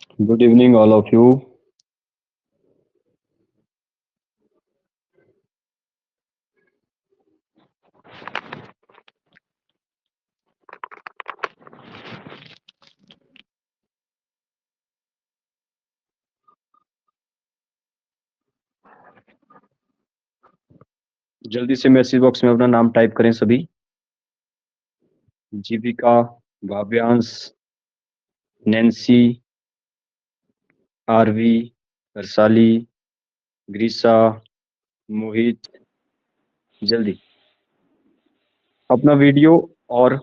Good evening, all of you. जल्दी से message box में अपना नाम टाइप करें सभी। जीविका, भाव्यांश, नैन्सी, आरवी, हर्षाली, ग्रीसा, मोहित। जल्दी अपना वीडियो और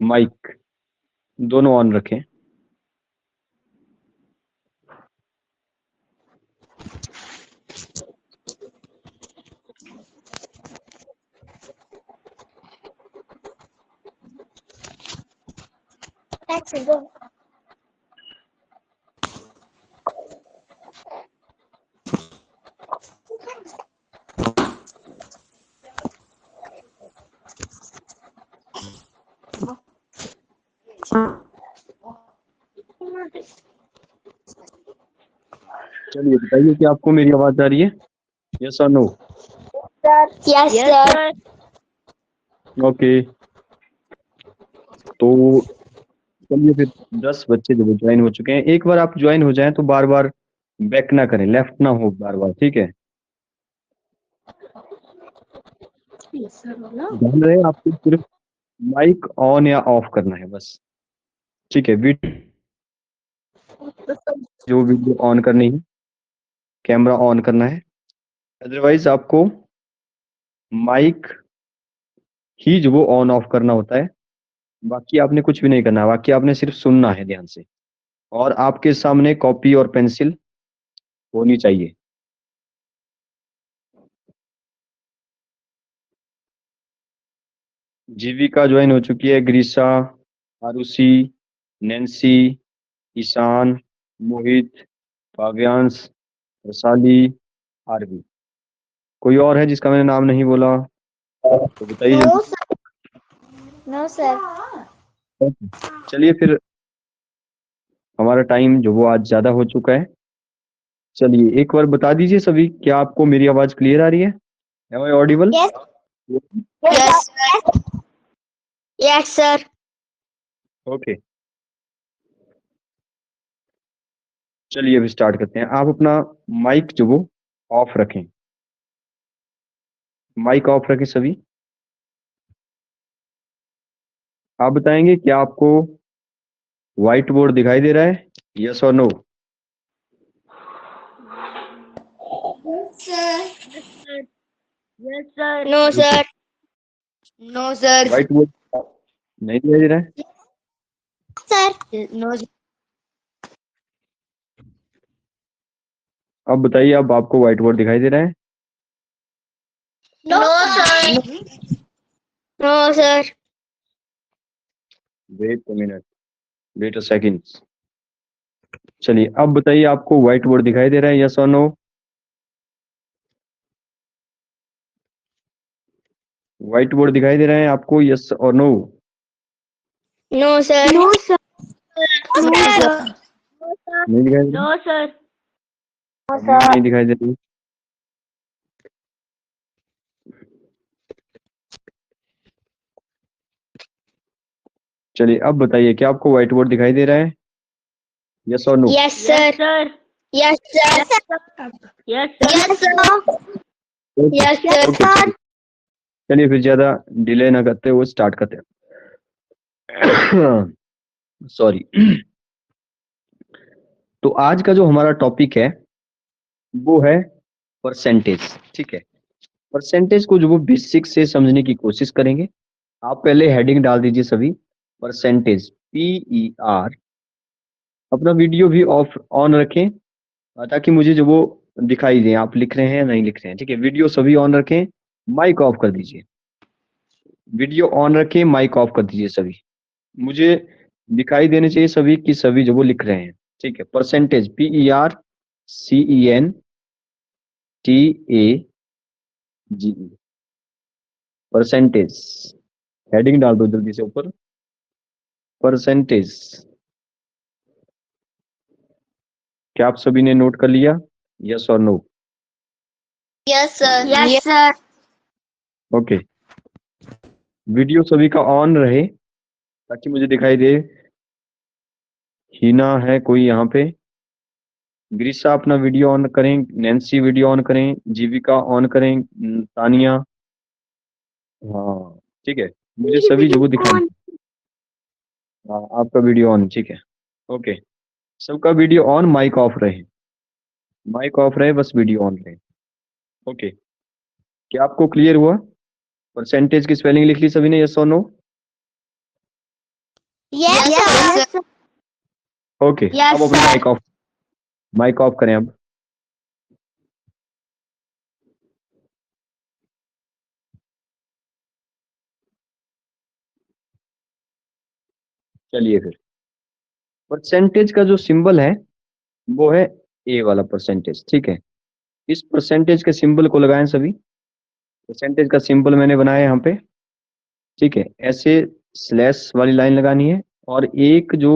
माइक दोनों ऑन रखें। चलिए बताइए कि आपको मेरी आवाज आ रही है? यस और नो? Yes, sir. ओके, तो चलिए फिर 10 बच्चे जो ज्वाइन हो चुके हैं, एक बार आप ज्वाइन हो जाएं तो बार बार बैक ना करें, लेफ्ट ना हो बार बार, ठीक है? ध्यान रहे आपको सिर्फ माइक ऑन या ऑफ करना है बस, ठीक है? जो वीडियो ऑन करनी है, कैमरा ऑन करना है, अदरवाइज आपको माइक ही जो वो ऑन ऑफ करना होता है। बाकी आपने कुछ भी नहीं करना है, बाकी आपने सिर्फ सुनना है ध्यान से, और आपके सामने कॉपी और पेंसिल होनी चाहिए। जीविका ज्वाइन हो चुकी है, ग्रीसा, आरुषि, नैन्सी, ईशान, मोहित, काव्यांश, वैशाली, आरवी। कोई और है जिसका मैंने नाम नहीं बोला तो बताइए No, जल्दी। sir. No, sir. चलिए फिर, हमारा टाइम जो वो आज ज्यादा हो चुका है। चलिए एक बार बता दीजिए सभी, क्या आपको मेरी आवाज क्लियर आ रही है? Am I audible? Yes. Yes, sir. Yes, sir. Okay, चलिए अभी स्टार्ट करते हैं। आप अपना माइक जो वो ऑफ रखें, माइक ऑफ रखें सभी। आप बताएंगे क्या आपको व्हाइट बोर्ड दिखाई दे रहा है? यस और no? Sir. Yes, sir. No, sir. No, sir. Whiteboard नहीं दिखाई दे रहा है? Sir. No, sir. अब बताइए, अब आपको व्हाइट बोर्ड दिखाई दे रहा है? No, sir. No, sir. Wait a minute, wait a second. चलिए अब बताइए, आपको व्हाइट बोर्ड दिखाई दे रहा है? यस और नो? व्हाइट बोर्ड दिखाई दे रहा है आपको? यस और no? No, sir. No, sir. No, sir. नहीं दिखाई दे रहा? No, sir. अभी भी नहीं दिखाई दे रही? चलिए अब बताइए, क्या आपको व्हाइट बोर्ड दिखाई दे रहा है? यस और no? Yes, sir. Yes, sir. Yes, sir. Yes, sir. Yes, sir. चलिए फिर ज्यादा डिले ना करते हुए स्टार्ट करते हैं। सॉरी। तो आज का जो हमारा टॉपिक है वो है परसेंटेज, ठीक है? परसेंटेज को जो वो बेसिक से समझने की कोशिश करेंगे। आप पहले हेडिंग डाल दीजिए सभी, परसेंटेज, PER। अपना वीडियो भी ऑफ ऑन रखें ताकि मुझे जो वो दिखाई दे आप लिख रहे हैं या नहीं लिख रहे हैं, ठीक है? वीडियो सभी ऑन रखें, माइक ऑफ कर दीजिए। वीडियो ऑन रखें, माइक ऑफ कर दीजिए सभी। मुझे दिखाई देने चाहिए सभी कि सभी जो वो लिख रहे हैं, ठीक है? Percentage, PERCENTAGE, percentage. हेडिंग डाल दो जल्दी से ऊपर, परसेंटेज। क्या आप सभी ने नोट कर लिया? यस और no? Yes, sir. Yes, sir. Okay, video सभी का ऑन रहे ताकि मुझे दिखाई दे। हीना है कोई यहाँ पे? ग्रीसा अपना वीडियो ऑन करें, नैन्सी वीडियो ऑन करें, जीविका ऑन करें, तानिया। हाँ ठीक है, मुझे सभी जो वो दिखाई। हाँ आपका वीडियो ऑन, ठीक है। ओके, सबका वीडियो ऑन, माइक ऑफ रहे। माइक ऑफ रहे, बस वीडियो ऑन रहे। ओके, क्या आपको क्लियर हुआ? परसेंटेज की स्पेलिंग लिख ली सभी ने? यस और no? Yes, sir. Okay, Yes, अब अपना sir. माइक ऑफ करें अब। चलिए फिर, परसेंटेज का जो सिंबल है वो है ए वाला परसेंटेज, ठीक है। इस परसेंटेज के सिंबल को लगाएं सभी। परसेंटेज का सिंबल मैंने बनाया यहाँ पे, ठीक है। ऐसे स्लैश वाली लाइन लगानी है और एक जो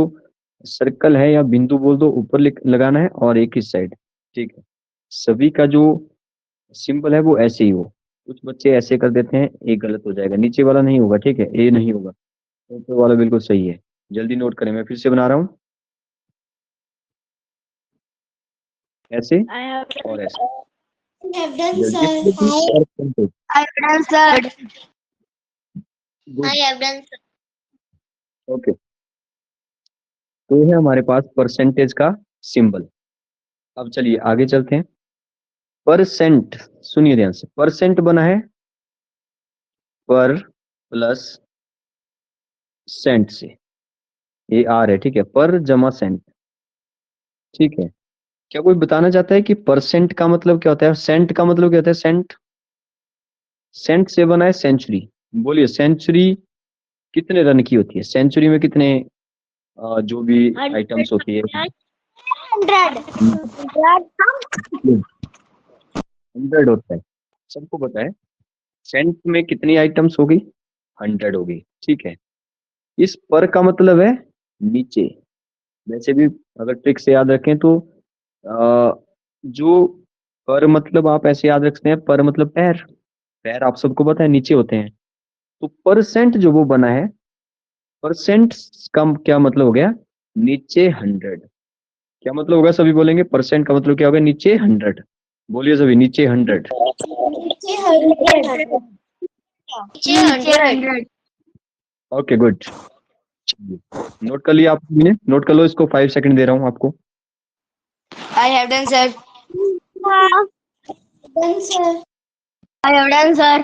सर्कल है या बिंदु बोल दो ऊपर लगाना है और एक इस साइड, ठीक है। सभी का जो सिंबल है वो ऐसे ही हो। कुछ बच्चे ऐसे कर देते हैं, एक गलत हो जाएगा, नीचे वाला नहीं होगा, ठीक है। ए नहीं होगा, ऊपर वाला बिल्कुल सही है। जल्दी नोट करें, मैं फिर से बना रहा हूँ। ऐसे और ऐसे, I have done, जल्दी sir. Percentage. I have done, sir. I have done, sir. Okay, तो ये है हमारे पास परसेंटेज का सिंबल। अब चलिए आगे चलते हैं। परसेंट, सुनिए ध्यान से, परसेंट बना है पर प्लस सेंट से, ये आर है, ठीक है। पर जमा सेंट, ठीक है। क्या कोई बताना चाहता है कि परसेंट का मतलब क्या होता है, सेंट का मतलब क्या होता है? सेंट, सेंट से बना है सेंचुरी। बोलिए, सेंचुरी कितने रन की होती है? सेंचुरी में कितने जो भी आइटम्स होती है? 100. 100 होता है, सबको पता है। सेंट में कितनी आइटम्स होगी? 100 होगी, ठीक है। इस पर का मतलब है नीचे। वैसे भी अगर ट्रिक से याद रखें तो जो पर मतलब आप ऐसे याद रखते हैं, पर मतलब पैर। पैर आप सबको पता है नीचे होते हैं। तो परसेंट जो वो बना है, परसेंट का क्या मतलब हो गया? नीचे 100। क्या मतलब होगा? सभी बोलेंगे परसेंट का मतलब क्या होगा? नीचे 100। बोलिए सभी, नीचे 100। 100. ओके गुड, नोट कर लिया आपने? नोट कर लो इसको, 5 सेकंड दे रहा हूँ आपको। I have done, sir. Done, sir. I have done, sir.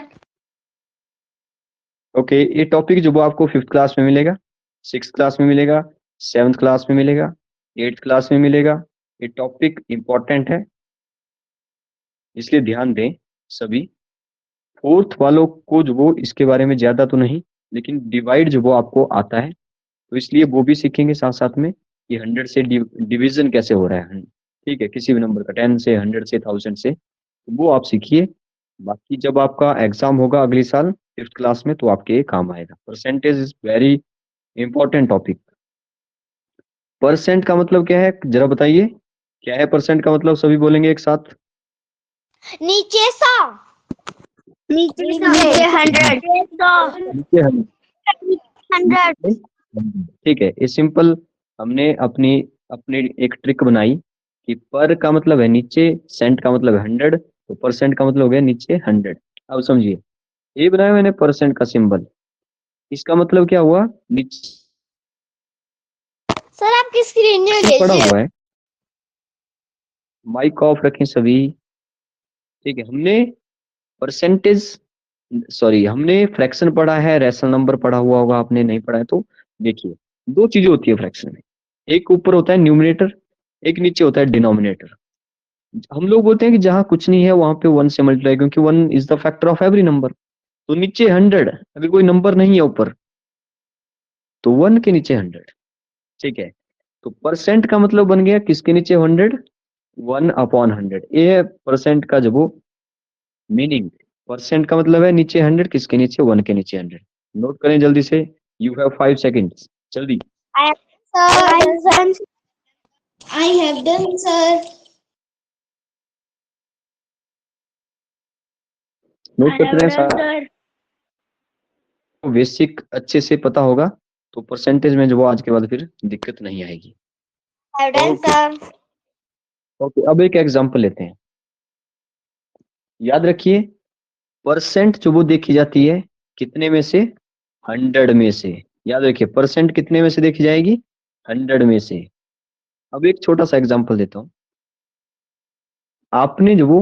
Okay, ये टॉपिक जो वो आपको 5th क्लास में मिलेगा, 6th क्लास में मिलेगा, 7th क्लास में मिलेगा, 8th क्लास में मिलेगा। ये टॉपिक इंपॉर्टेंट है, इसलिए ध्यान दें सभी। 4th वालों को जो वो इसके बारे में ज्यादा तो नहीं, लेकिन डिवाइड जो वो आपको आता है, तो इसलिए वो भी सीखेंगे साथ साथ में कि 100 से डिवीजन कैसे हो रहा है, ठीक है। किसी भी नंबर का 10 से, 100 से, 1000 से, तो वो आप सीखिए। बाकी जब आपका एग्जाम होगा अगले साल 5th क्लास में, तो आपके ये काम आएगा। Percentage is very important topic. Percent का मतलब क्या है, जरा बताइए, क्या है परसेंट का मतलब? सभी बोलेंगे एक साथ। नीचे 100. नीचे 100. नीचे 100. ठीक है, ये सिंपल। हमने अपनी अपने एक ट्रिक बनाई कि पर का मतलब है नीचे, सेंट का मतलब है 100, तो परसेंट का मतलब हो गया नीचे 100। अब समझिए, ये बनाया मैंने परसेंट का सिंबल, इसका मतलब क्या हुआ? नीचे सर आपकी स्क्रीन में पड़ा भेजिए. हुआ है। माइक ऑफ रखें सभी, ठीक है। हमने परसेंटेज, सॉरी, हमने फ्रैक्शन पढ़ा है, रैशनल नंबर पढ़ा हुआ होगा, आपने नहीं पढ़ा है तो देखिए। दो चीजें होती है फ्रैक्शन में, एक ऊपर होता है न्यूमिनेटर, एक नीचे होता है डिनोमिनेटर। हम लोग बोलते हैं कि जहां कुछ नहीं है वहां पे 1 से मल्टीप्लाई, क्योंकि 1 is the factor of every number. तो नीचे 100, अगर कोई नंबर नहीं है ऊपर, तो 1 के नीचे 100, ठीक है। तो परसेंट का मतलब बन गया किसके नीचे 100? 1/100। ये है परसेंट का जो वो मीनिंग। परसेंट का मतलब है नीचे 100, किसके नीचे? 1 के नीचे 100। नोट करें जल्दी से, यू हैव 5 सेकेंड्स, जल्दी। I have done, sir. I have done, sir. Note करते हैं सारा बेसिक अच्छे से पता होगा तो परसेंटेज में जो वो आज के बाद फिर दिक्कत नहीं आएगी। I have done, sir. Okay, अब एक एग्जांपल लेते हैं। याद रखिए परसेंट जो वो देखी जाती है कितने में से, 100 में से। याद रखिए परसेंट कितने में से देखी जाएगी, 100 में से। अब एक छोटा सा एग्जांपल देता हूं। आपने जो वो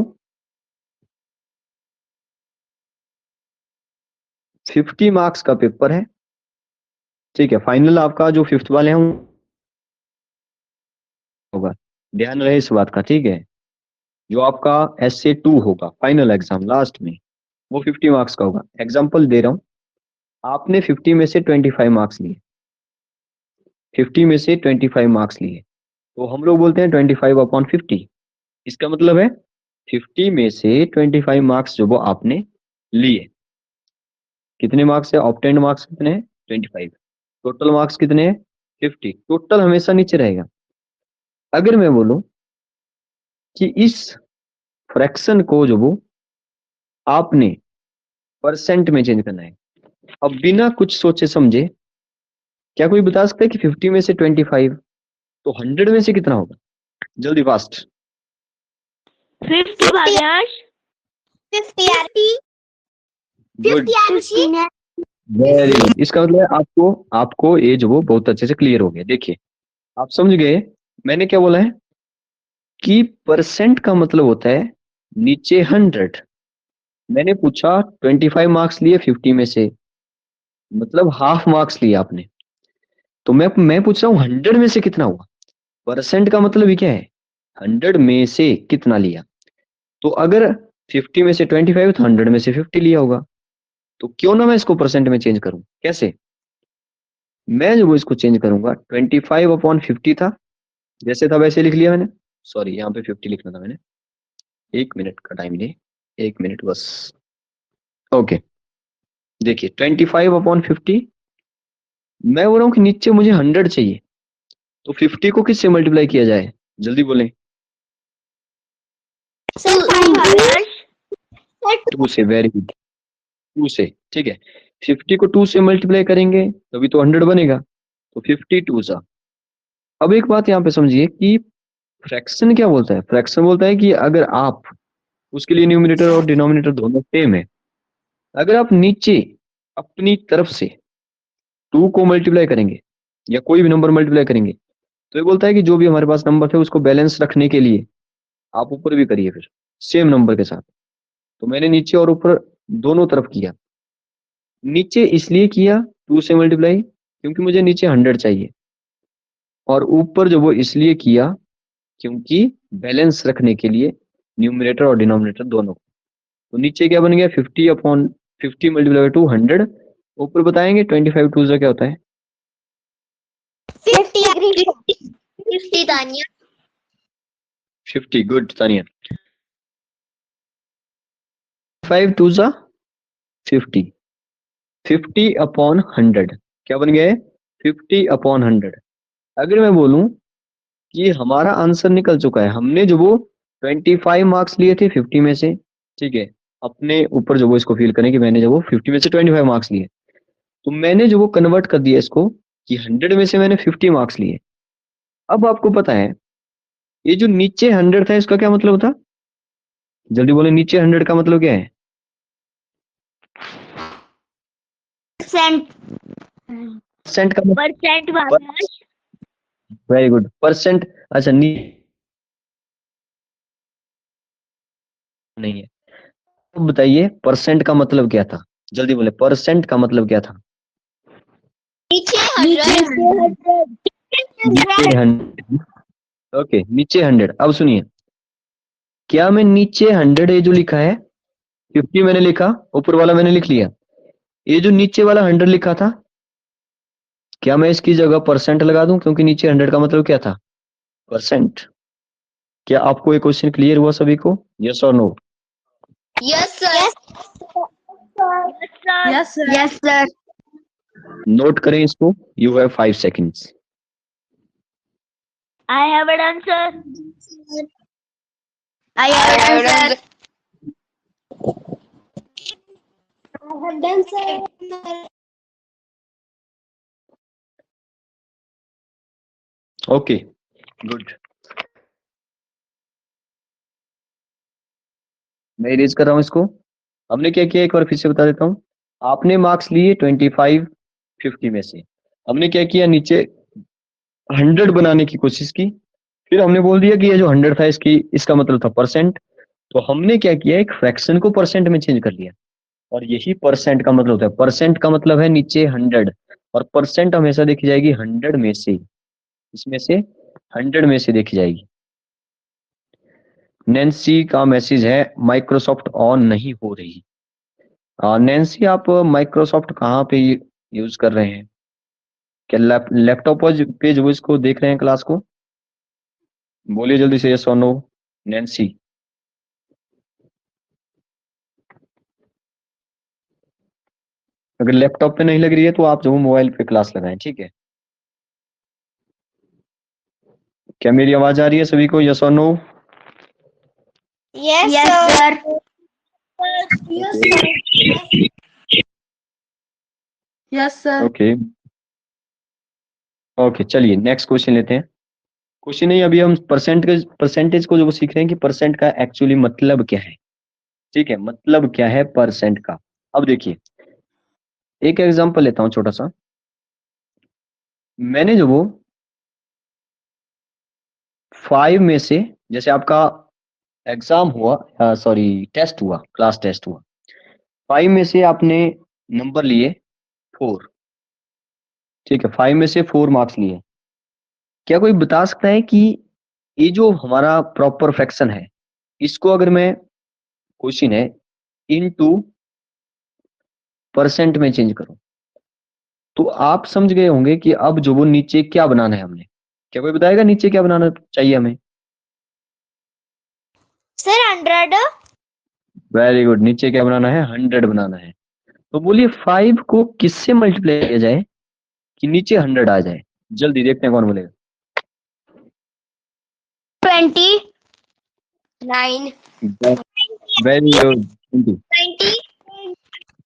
50 मार्क्स का पेपर है, ठीक है, फाइनल आपका जो 5th वाले हैं होगा, ध्यान रहे इस बात का, ठीक है। जो आपका SA2 होगा फाइनल एग्जाम लास्ट में, वो 50 मार्क्स का होगा। एग्जांपल दे रहा हूं, आपने 50 में से 25 मार्क्स लिए, 50 में से 25 मार्क्स लिए, तो हम लोग बोलते हैं 25/50। इसका मतलब है 50 में से 25 मार्क्स जो वो आपने लिए। कितने मार्क्स है, ऑब्टेन्ड मार्क्स कितने हैं, 25। टोटल मार्क्स कितने हैं, 50। टोटल हमेशा नीचे रहेगा। अगर मैं बोलूं कि इस फ्रैक्शन को जो वो आपने परसेंट में चेंज करना है, अब बिना कुछ सोचे समझे क्या कोई बता सकता है कि 50 में से 25 तो 100 में से कितना होगा? जल्दी फास्ट। 50 भाग्यश 50 आरती गुड, 50 वेरी गुड। इसका मतलब है आपको ये जो वो बहुत अच्छे से क्लियर हो गया। देखिए आप समझ गए मैंने क्या बोला है कि परसेंट का मतलब होता है नीचे 100। मैंने पूछा 25 मार्क्स लिए 50 में से, मतलब हाफ मार्क्स लिए आपने, तो मैं पूछ रहा हूँ 100 में से कितना हुआ। परसेंट का मतलब ही क्या है, 100 में से कितना लिया। तो अगर 50 में से 25 तो 100 में से 50 लिया होगा। तो क्यों ना मैं इसको परसेंट में चेंज करूं। कैसे, मैं जो वो इसको चेंज करूंगा, 25/50 था, जैसे था वैसे लिख लिया मैंने। सॉरी यहाँ पे 50 लिखना था मैंने, 1 मिनट का टाइम दे, 1 मिनट बस। ओके, देखिए 25/50, मैं बोल रहा हूँ कि नीचे मुझे 100 चाहिए, तो 50 को किससे मल्टीप्लाई किया जाए, जल्दी बोलें। 2 से, वेरी गुड, 2 से, ठीक है। 50 को 2 से मल्टीप्लाई करेंगे तभी तो 100 बनेगा, तो 52 सा। अब एक बात यहाँ पे समझिए कि फ्रैक्शन क्या बोलता है, फ्रैक्शन बोलता है कि अगर आप उसके लिए न्यूमरेटर और डिनोमिनेटर दोनों सेम है, अगर आप नीचे अपनी तरफ से 2 को मल्टीप्लाई करेंगे या कोई भी नंबर मल्टीप्लाई करेंगे, तो ये बोलता है कि जो भी हमारे पास नंबर थे उसको बैलेंस रखने के लिए आप ऊपर भी करिए फिर सेम नंबर के साथ। तो मैंने नीचे और ऊपर दोनों तरफ किया। नीचे इसलिए किया 2 से मल्टीप्लाई क्योंकि मुझे नीचे 100 चाहिए, और ऊपर जो वो इसलिए किया क्योंकि बैलेंस रखने के लिए न्यूमरेटर और डिनोमिनेटर दोनों। तो नीचे क्या बन गया, 50/50 मल्टीप्लाई बाय 2, 100। ऊपर बताएंगे 25 2 क्या होता है, 50 तानिया 50। गुड तानिया, 5 2 50, 50/100 क्या बन गया है, 50/100। अगर मैं बोलूं कि हमारा आंसर निकल चुका है, हमने जो वो 25 मार्क्स लिए थे 50 में से, ठीक है, अपने ऊपर जो वो इसको फील करें कि मैंने जो वो 50 में से 25 मार्क्स लिए, तो मैंने जो वो कन्वर्ट कर दिया इसको कि 100 में से मैंने 50 मार्क्स लिए। अब आपको पता है ये जो नीचे 100 था इसका क्या मतलब होता, जल्दी बोले, नीचे 100 का मतलब क्या है, परसेंट का मतलब, वेरी गुड, परसेंट। अच्छा नहीं है, अब बताइए परसेंट का मतलब क्या था, जल्दी बोले, परसेंट का मतलब क्या था, नीचे 100। ओके, नीचे 100। अब सुनिए, क्या मैं नीचे 100 ये जो लिखा है 50 मैंने लिखा, ऊपर वाला मैंने लिख लिया, ये जो नीचे वाला 100 लिखा था, क्या मैं इसकी जगह परसेंट लगा दूं, क्योंकि नीचे 100 का मतलब क्या था, परसेंट। क्या आपको ये क्वेश्चन क्लियर हुआ सभी को, यस और no? Yes sir yes sir note करें इसको, you have 5 seconds. I have an answer. I have an answer. I have done, sir. Okay good. मैं इरेज कर रहा हूं इसको। हमने क्या किया एक बार फिर से बता देता हूं। आपने मार्क्स लिए 25 50 में से। हमने क्या किया नीचे 100 बनाने की कोशिश की। फिर हमने बोल दिया कि ये जो 100 था इसका मतलब था परसेंट। तो हमने क्या किया एक फ्रैक्शन को परसेंट में चेंज कर लिया। और यही परसेंट का मतलब होता है। परसेंट का मतलब है नीचे 100 और परसेंट हमेशा देखी जाएगी 100 में से। इसमें से 100 में से देखी जाएगी। नैन्सी का मैसेज है माइक्रोसॉफ्ट ऑन नहीं हो रही। नैन्सी आप माइक्रोसॉफ्ट कहाँ पे यूज कर रहे हैं? क्या लैपटॉप पे जो इसको देख रहे हैं क्लास को? बोलिए जल्दी से यस और नो। नैन्सी अगर लैपटॉप पे नहीं लग रही है तो आप जो मोबाइल पे क्लास लगाएं, ठीक है? क्या मेरी आवाज आ रही है सभी को? यस और no? Yes, sir. Yes, sir. Yes, sir. Okay okay, चलिए नेक्स्ट क्वेश्चन लेते हैं। क्वेश्चन नहीं, अभी हम परसेंटेज को जो सीख रहे हैं कि परसेंट का एक्चुअली मतलब क्या है। ठीक है, मतलब क्या है परसेंट का। अब देखिए एक एग्जांपल लेता हूं छोटा सा। मैंने जो वो 5 में से, जैसे आपका एग्जाम हुआ, सॉरी टेस्ट हुआ, क्लास टेस्ट हुआ, 5 में से आपने नंबर लिए 4। ठीक है, 5 में से 4 मार्क्स लिए। क्या कोई बता सकता है कि ये जो हमारा प्रॉपर फ्रैक्शन है, इसको अगर मैं, क्वेश्चन है, इनटू परसेंट में चेंज करूं, तो आप समझ गए होंगे कि अब जो वो नीचे क्या बनाना है हमने। क्या कोई बताएगा नीचे क्या बनाना चाहिए हमें? सर 100। वेरी गुड, नीचे क्या बनाना है? 100 बनाना है। तो बोलिए 5 को किससे मल्टीप्लाई किया जाए कि नीचे 100 आ जाए? जल्दी देखते हैं कौन बोलेगा। 29। Very good. 90।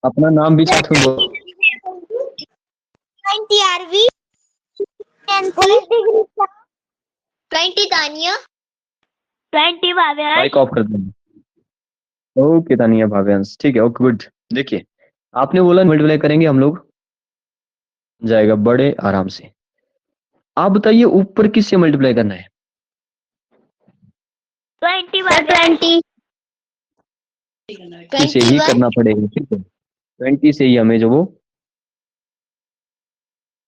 अपना नाम भी साथ में बोलो। 20 आरवी। 20 तानिया। 20 भावेश। माइक ऑफ कर देना। ओके तानिया भाव्यांश, ठीक है, ओके गुड। देखिए आपने बोला मल्टीप्लाई करेंगे हम लोग, जाएगा बड़े आराम से। आप बताइए ऊपर किससे मल्टीप्लाई करना है? 20 से ही करना पड़ेगा, ठीक है। 20 से ही हमें जो वो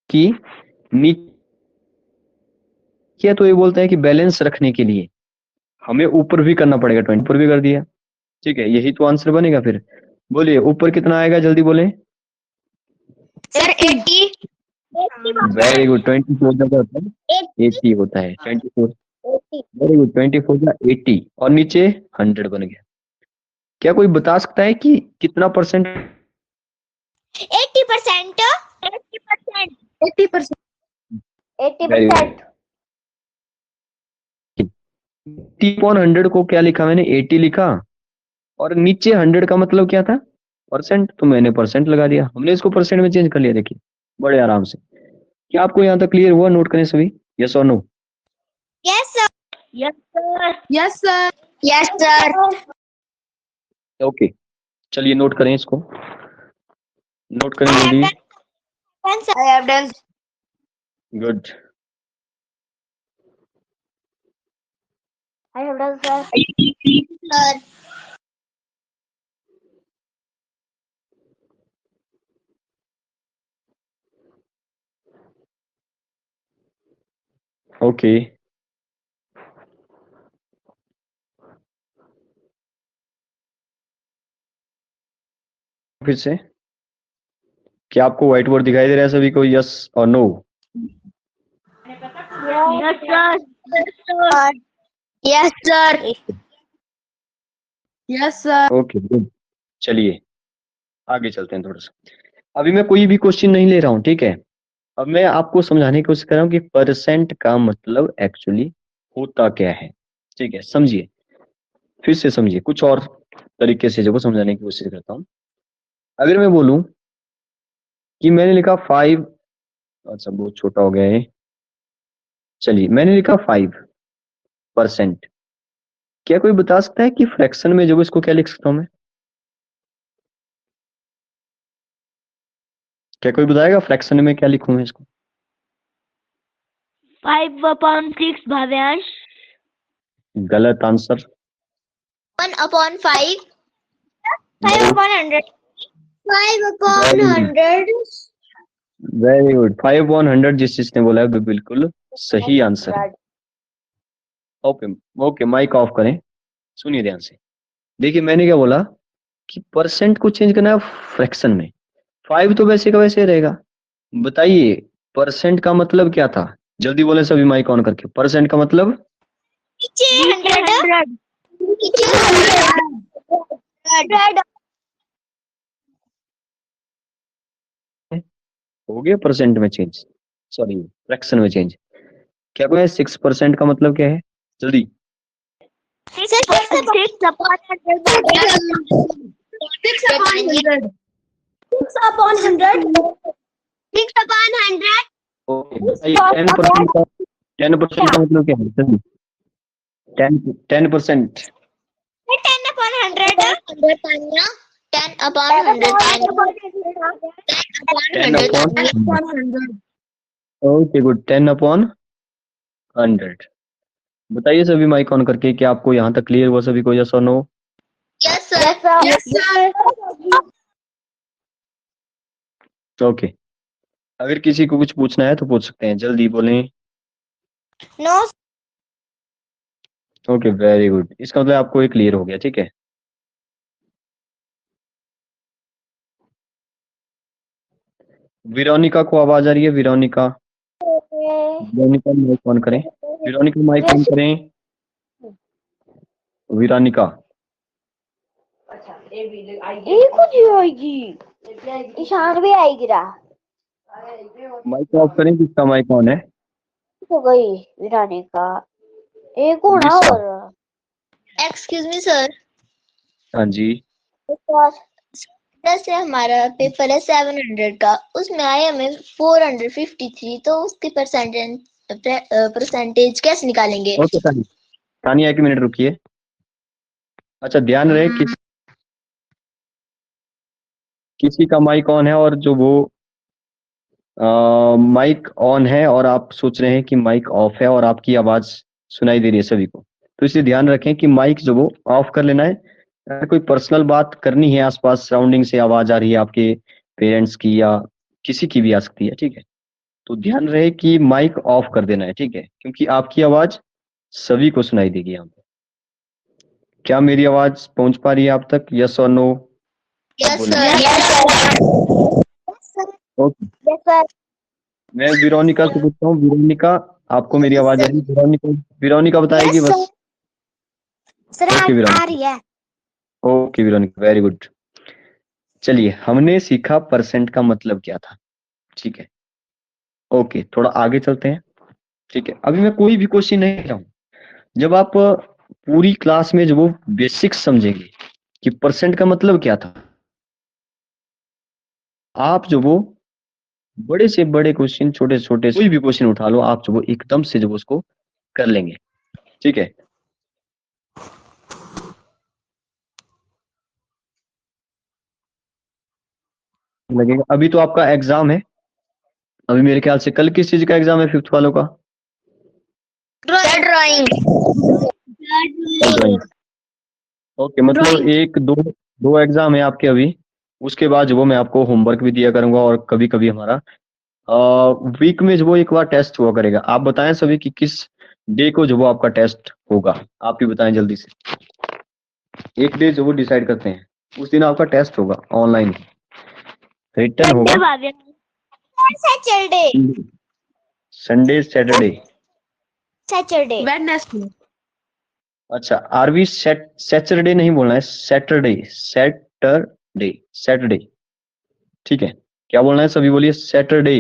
कि नीचे, तो ये बोलता है कि बैलेंस रखने के लिए हमें ऊपर भी करना पड़ेगा। 20 ऊपर भी कर दिया, ठीक है, यही तो आंसर बनेगा। फिर बोलिए ऊपर कितना आएगा, जल्दी बोले। सर 80। Very good. 24 का होता है 80 होता है 24। वेरी गुड, 24 का 80 और नीचे 100 बन गया। क्या कोई बता सकता है कि कितना परसेंट? 80%। 80%। 80%। 80%। 80/100 को क्या लिखा मैंने? 80 लिखा। और नीचे 100 का मतलब क्या था? परसेंट। तो मैंने परसेंट लगा दिया, हमने इसको परसेंट में चेंज कर लिया। देखिए बड़े आराम से। क्या आपको यहाँ तक क्लियर हुआ? नोट करें सभी, यस और no. Yes sir. Yes sir. Yes sir. Yes sir. Okay, चलिए नोट करें इसको, नोट करें जल्दी। I have done. Good. I have done, sir. Sir. Okay, फिर से क्या आपको व्हाइट बोर्ड दिखाई दे रहा है सभी को? यस और no? Yes, sir. Yes, sir. Yes, sir. Okay good. चलिए आगे चलते हैं थोड़ा सा। अभी मैं कोई भी क्वेश्चन नहीं ले रहा हूँ, ठीक है। अब मैं आपको समझाने की कोशिश कर रहा हूँ कि परसेंट का मतलब एक्चुअली होता क्या है। ठीक है, समझिए, फिर से समझिए, कुछ और तरीके से जो समझाने की कोशिश करता हूँ। अगर मैं बोलूं कि मैंने लिखा 5, अच्छा बहुत छोटा हो गया है, चलिए मैंने लिखा 5%। क्या कोई बता सकता है कि फ्रैक्शन में जो इसको क्या लिख सकता हूं मैं? क्या कोई बताएगा फ्रैक्शन में क्या लिखूं मैं इसको? 5/6 भाव्यांश। गलत आंसर। 1/5 5/100 5/100 वेरी गुड, 5/100 जिस जिसने बोला है वो बिल्कुल सही आंसर है। ओके ओके, माइक ऑफ करें, सुनिए ध्यान से। देखिए मैंने क्या बोला कि परसेंट को चेंज करना है फ्रैक्शन में। 5 तो वैसे का वैसे रहेगा। बताइए परसेंट का मतलब क्या था? जल्दी बोले सभी माइक ऑन करके, परसेंट का मतलब? नीचे 100 नीचे 100 हो गया परसेंट में चेंज, सॉरी फ्रैक्शन में चेंज। क्या कोई 6% का मतलब क्या है? जल्दी। 6/100 ओके बताइए 10% का, 10% का मतलब क्या है? जल्दी। 10%। 10/100 10/100 ओके गुड, 10/100। बताइए सभी माइक ऑन करके कि आपको यहाँ तक क्लियर हुआ सभी को, यस और no? Yes, sir. Yes, sir. Okay, अगर किसी को कुछ पूछना है तो पूछ सकते हैं, जल्दी बोलें। No. ओके वेरी गुड, इसका मतलब आपको ये क्लियर हो गया, ठीक है। विरोनिका को आवाज आ रही है? विरोनिका, विरोनिका माइक ऑन करें, विरोनिका माइक ऑन करें, विरोनिका। ईशान भी आएगी रा माइक ऑफ करें, किसका माइक ऑन है? तो गई वीरानी का एक होना विशा। और एक्सक्यूज मी सर हाँ जी। जैसे हमारा पेपर है 700 का, उसमें आया हमें 453, तो उसकी परसेंटेज कैसे निकालेंगे? ओके तानी, तानिया 1 मिनट रुकिए। अच्छा ध्यान रहे कि किसी का माइक ऑन है और जो वो माइक ऑन है और आप सोच रहे हैं कि माइक ऑफ है और आपकी आवाज सुनाई दे रही है सभी को, तो इसलिए ध्यान रखें कि माइक जो वो ऑफ कर लेना है। अगर कोई पर्सनल बात करनी है, आसपास सराउंडिंग से आवाज आ रही है आपके पेरेंट्स की या किसी की भी आ सकती है, ठीक है, तो ध्यान रहे कि माइक ऑफ कर देना है, ठीक है, क्योंकि आपकी आवाज सभी को सुनाई देगी यहाँ पे। क्या मेरी आवाज पहुंच पा रही है आप तक, यस और no? Yes sir. Okay, yes sir. मैं विरोनिका से पूछता हूँ, विरोनिका आपको मेरी आवाज आ रही है? विरोनिका, विरोनिका बताएगी बस। सर ओके आ विरोनिका, रही है। Okay Veronica, very good. चलिए हमने सीखा परसेंट का मतलब क्या था, ठीक है। ओके थोड़ा आगे चलते हैं, ठीक है। अभी मैं कोई भी क्वेश्चन नहीं कर रहा हूँ। जब आप पूरी क्लास में जो वो बेसिक्स समझेंगे कि परसेंट का मतलब क्या था, आप जो वो बड़े से बड़े क्वेश्चन, छोटे से छोटे, कोई भी क्वेश्चन उठा लो, आप जो वो एकदम से जो वो उसको कर लेंगे, ठीक है। लगेगा अभी तो आपका एग्जाम है, अभी मेरे ख्याल से कल किस चीज का एग्जाम है, 5th वालों का? ड्राइंग। ड्राइंग। ओके मतलब एक दो दो एग्जाम है आपके अभी, उसके बाद जो वो मैं आपको होमवर्क भी दिया करूंगा और कभी कभी हमारा वीक में जो वो एक बार टेस्ट हुआ करेगा। आप बताएं सभी कि किस डे को जो वो आपका टेस्ट होगा, आप ही बताएं जल्दी से। एक डे जो वो डिसाइड करते हैं, उस दिन आपका टेस्ट होगा ऑनलाइन, रिटर्न होगा Saturday. Sunday Saturday. Saturday Wednesday. अच्छा आरवी सैटरडे नहीं बोलना है, सैटरडे, सैटरडे, सैटरडे, ठीक है। क्या बोलना है सभी बोलिए, Saturday.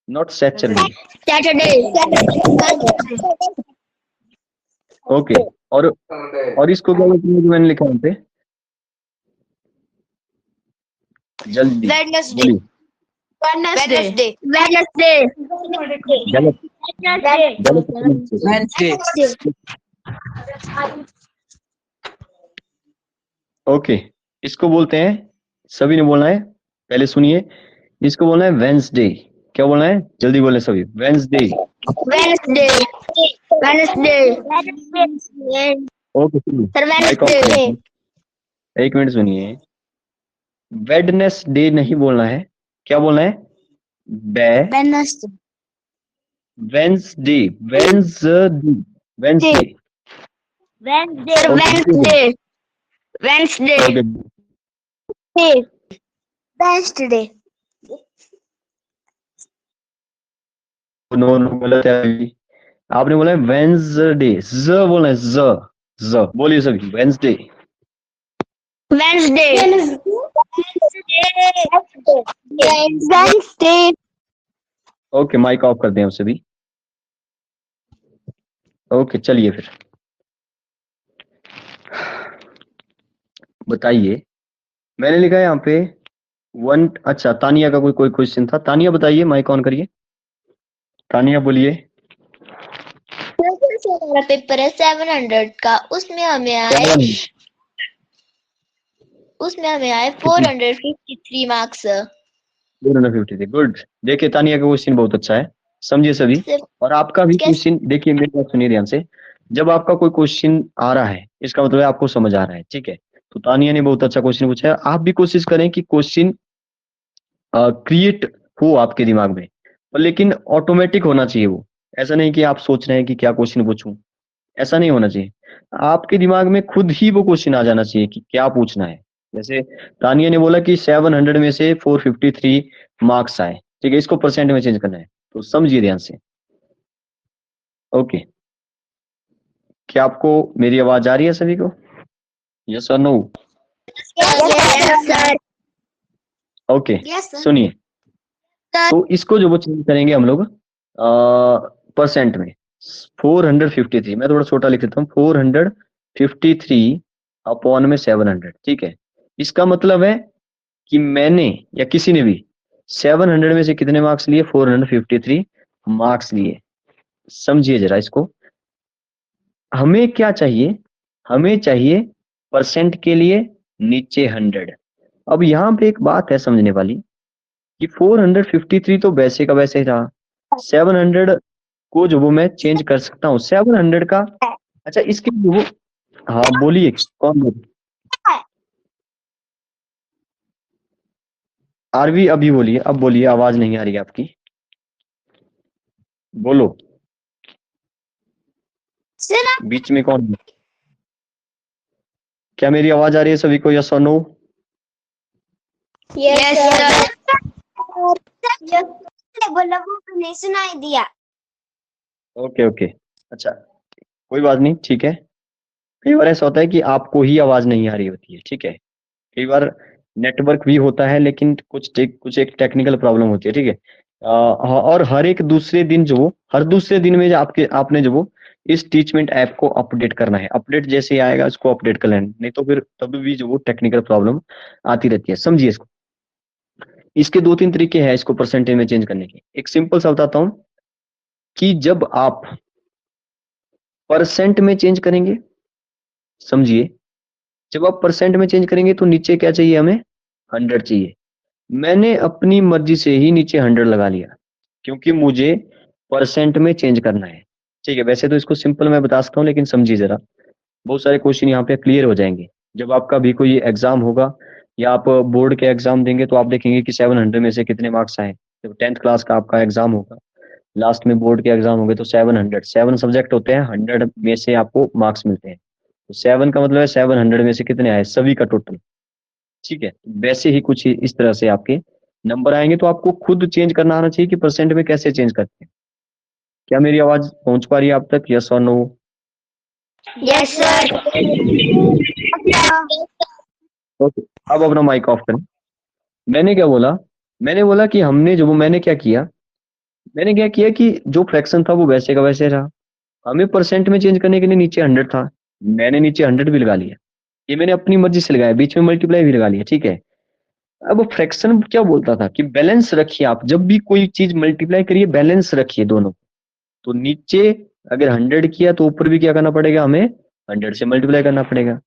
Not Saturday. Saturday. Okay, और इसको क्या बोलते हैं जो मैंने लिखा यहाँ पे? जल्दी Wednesday. बोलिए। Wednesday. Wednesday. गलत, गलत Wednesday. ओके, इसको बोलते हैं, सभी ने बोलना है, पहले सुनिए, इसको बोलना है वेंसडे। क्या बोलना है? जल्दी बोले सभी, वेंसडे। Wednesday. Wednesday. ओके सुनिए, Sir, माइक ऑफ Wednesday. करें। एक मिनट सुनिए, वेडनेसडे नहीं बोलना है, क्या बोलना है? Wednesday. Wednesday, Wednesday, Wednesday. Wednesday. Wednesday. Wednesday. Okay, Wednesday. No no, गलत है अभी। आपने बोला है वेंसडे, ज बोलना है, ज बोलिए सभी, Wednesday. Wednesday. Wednesday. Okay, mic off कर दें आप सभी। ओके, चलिए फिर बताइए, मैंने लिखा है यहाँ पे वन। अच्छा, तानिया का कोई क्वेश्चन था, तानिया बताइए, माइक ऑन करिए, तानिया बोलिए। हमारा पेपर है 700 का, उसमें हमें आए 453 मार्क्स। 453, गुड। देखिए तानिया का क्वेश्चन बहुत अच्छा है, समझिए सभी। और आपका भी क्वेश्चन देखिए, मेरी बात सुनिए ध्यान से। जब आपका कोई क्वेश्चन आ रहा है, इसका मतलब है आपको समझ आ रहा है, ठीक है। तो तानिया ने बहुत अच्छा क्वेश्चन पूछा है, आप भी कोशिश करें कि क्वेश्चन क्रिएट हो आपके दिमाग में, और लेकिन ऑटोमेटिक होना चाहिए वो। ऐसा नहीं कि आप सोच रहे हैं कि क्या क्वेश्चन पूछूं, ऐसा नहीं होना चाहिए। आपके दिमाग में खुद ही वो क्वेश्चन आ जाना चाहिए कि क्या पूछना है। जैसे तानिया ने बोला कि 700 में से 453 मार्क्स आए, ठीक है, इसको परसेंट में चेंज करना है, तो समझिए ध्यान से। ओके, क्या आपको मेरी आवाज आ रही है सभी को? यस और नो? ओके, सुनिए, तो इसको जो वो चेंज करेंगे हम लोग परसेंट में। 453, मैं थोड़ा छोटा लिख देता हूँ, 453 अपॉन में 700, ठीक है। इसका मतलब है कि मैंने या किसी ने भी 700 में से कितने मार्क्स लिए? 453 मार्क्स लिए। समझिए जरा इसको, हमें क्या चाहिए? हमें चाहिए परसेंट के लिए नीचे 100। अब यहाँ पे एक बात है समझने वाली कि 453 तो वैसे का वैसे ही रहा, 700 को जो वो मैं चेंज कर सकता हूँ 700 का। अच्छा, इसके जो वो, हाँ बोलिए, कौन बोल? आरवी अभी बोलिए, अब बोलिए, आवाज नहीं आ रही है आपकी, बोलो। बीच में कौन है? क्या मेरी आवाज आ रही है सभी को, यस और नो? Yes sir. बोला वो नहीं सुनाई दिया। ओके ओके, अच्छा, कोई बात नहीं, ठीक है। कई बार ऐसा होता है कि आपको ही आवाज नहीं आ रही होती है, ठीक है। कई बार नेटवर्क भी होता है, लेकिन कुछ एक टेक्निकल प्रॉब्लम होती है, ठीक है। और हर एक दूसरे दिन जो, हर दूसरे दिन में जो आपने जो वो इस टीचमेंट ऐप को अपडेट करना है। अपडेट जैसे ही आएगा इसको अपडेट कर लेना, नहीं तो फिर तब भी जो वो टेक्निकल प्रॉब्लम आती रहती है, समझिए इसको। इसके दो तीन तरीके हैं इसको परसेंटेज में चेंज करने के। एक सिंपल सा बताता हूं कि जब आप परसेंट में चेंज करेंगे, समझिए, जब आप परसेंट में चेंज करेंगे तो नीचे क्या चाहिए हमें? 100 चाहिए। मैंने अपनी मर्जी से ही नीचे 100 लगा लिया, क्योंकि मुझे परसेंट में चेंज करना है, ठीक है। वैसे तो इसको सिंपल मैं बता सकता हूँ, लेकिन समझिए जरा, बहुत सारे क्वेश्चन यहाँ पे क्लियर हो जाएंगे। जब आपका भी कोई एग्जाम होगा या आप बोर्ड के एग्जाम देंगे, तो आप देखेंगे कि 700 में से कितने मार्क्स आए। जब 10th क्लास का आपका एग्जाम होगा, लास्ट में बोर्ड के एग्जाम होंगे, तो 700, 7 सब्जेक्ट होते हैं, 100 में से आपको मार्क्स मिलते हैं। तो 7 का मतलब है 700 में से कितने आए, सभी का टोटल, ठीक है। वैसे ही कुछ इस तरह से आपके नंबर आएंगे, तो आपको खुद चेंज करना आना चाहिए कि परसेंट में कैसे चेंज करते हैं। क्या मेरी आवाज पहुंच पा रही है आप तक, यस और नो? Yes sir. ओके, अब अपना माइक ऑफ करें। मैंने क्या बोला? मैंने बोला कि हमने जो वो मैंने क्या किया, मैंने क्या किया कि जो फ्रैक्शन था वो वैसे का वैसे रहा, हमें परसेंट में चेंज करने के लिए नीचे 100 था, मैंने नीचे 100 भी लगा लिया, ये मैंने अपनी मर्जी से लगाया, बीच में मल्टीप्लाई भी लगा लिया, ठीक है। अब फ्रैक्शन क्या बोलता था कि बैलेंस रखिए, आप जब भी कोई चीज मल्टीप्लाई करिए बैलेंस रखिए दोनों, तो नीचे अगर 100 किया तो ऊपर भी क्या करना पड़ेगा, हमें 100 से मल्टीप्लाई करना पड़ेगा,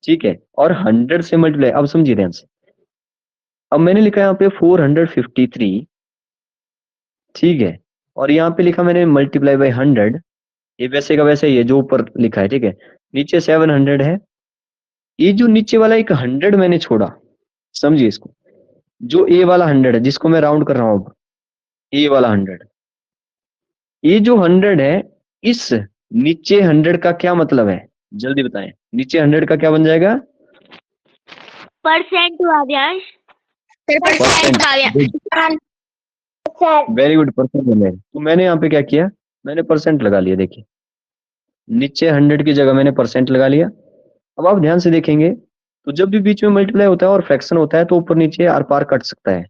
ठीक है। और 100 से मल्टीप्लाई, अब समझिए ध्यान से, अब मैंने लिखा यहाँ पे 453, ठीक है, और यहाँ पे लिखा मैंने मल्टीप्लाई बाई 100, ये वैसे का वैसे ही है जो ऊपर लिखा है, ठीक है। नीचे 700 है, ये जो नीचे वाला एक 100 मैंने छोड़ा, समझिए इसको, जो ए वाला 100 है जिसको मैं राउंड कर रहा हूँ अब, ए वाला 100, ये जो 100 है, इस नीचे 100 का क्या मतलब है, जल्दी बताएं, नीचे 100 का क्या बन जाएगा, परसेंट हुआ व्यास। परसेंट, वेरी गुड, परसेंट बन जाएगा। तो मैंने यहाँ पे क्या किया, मैंने परसेंट लगा लिया, देखिए नीचे 100 की जगह मैंने परसेंट लगा लिया। अब आप ध्यान से देखेंगे तो जब भी बीच में मल्टीप्लाई होता है और फ्रैक्शन होता है तो ऊपर नीचे आर पार कट सकता है,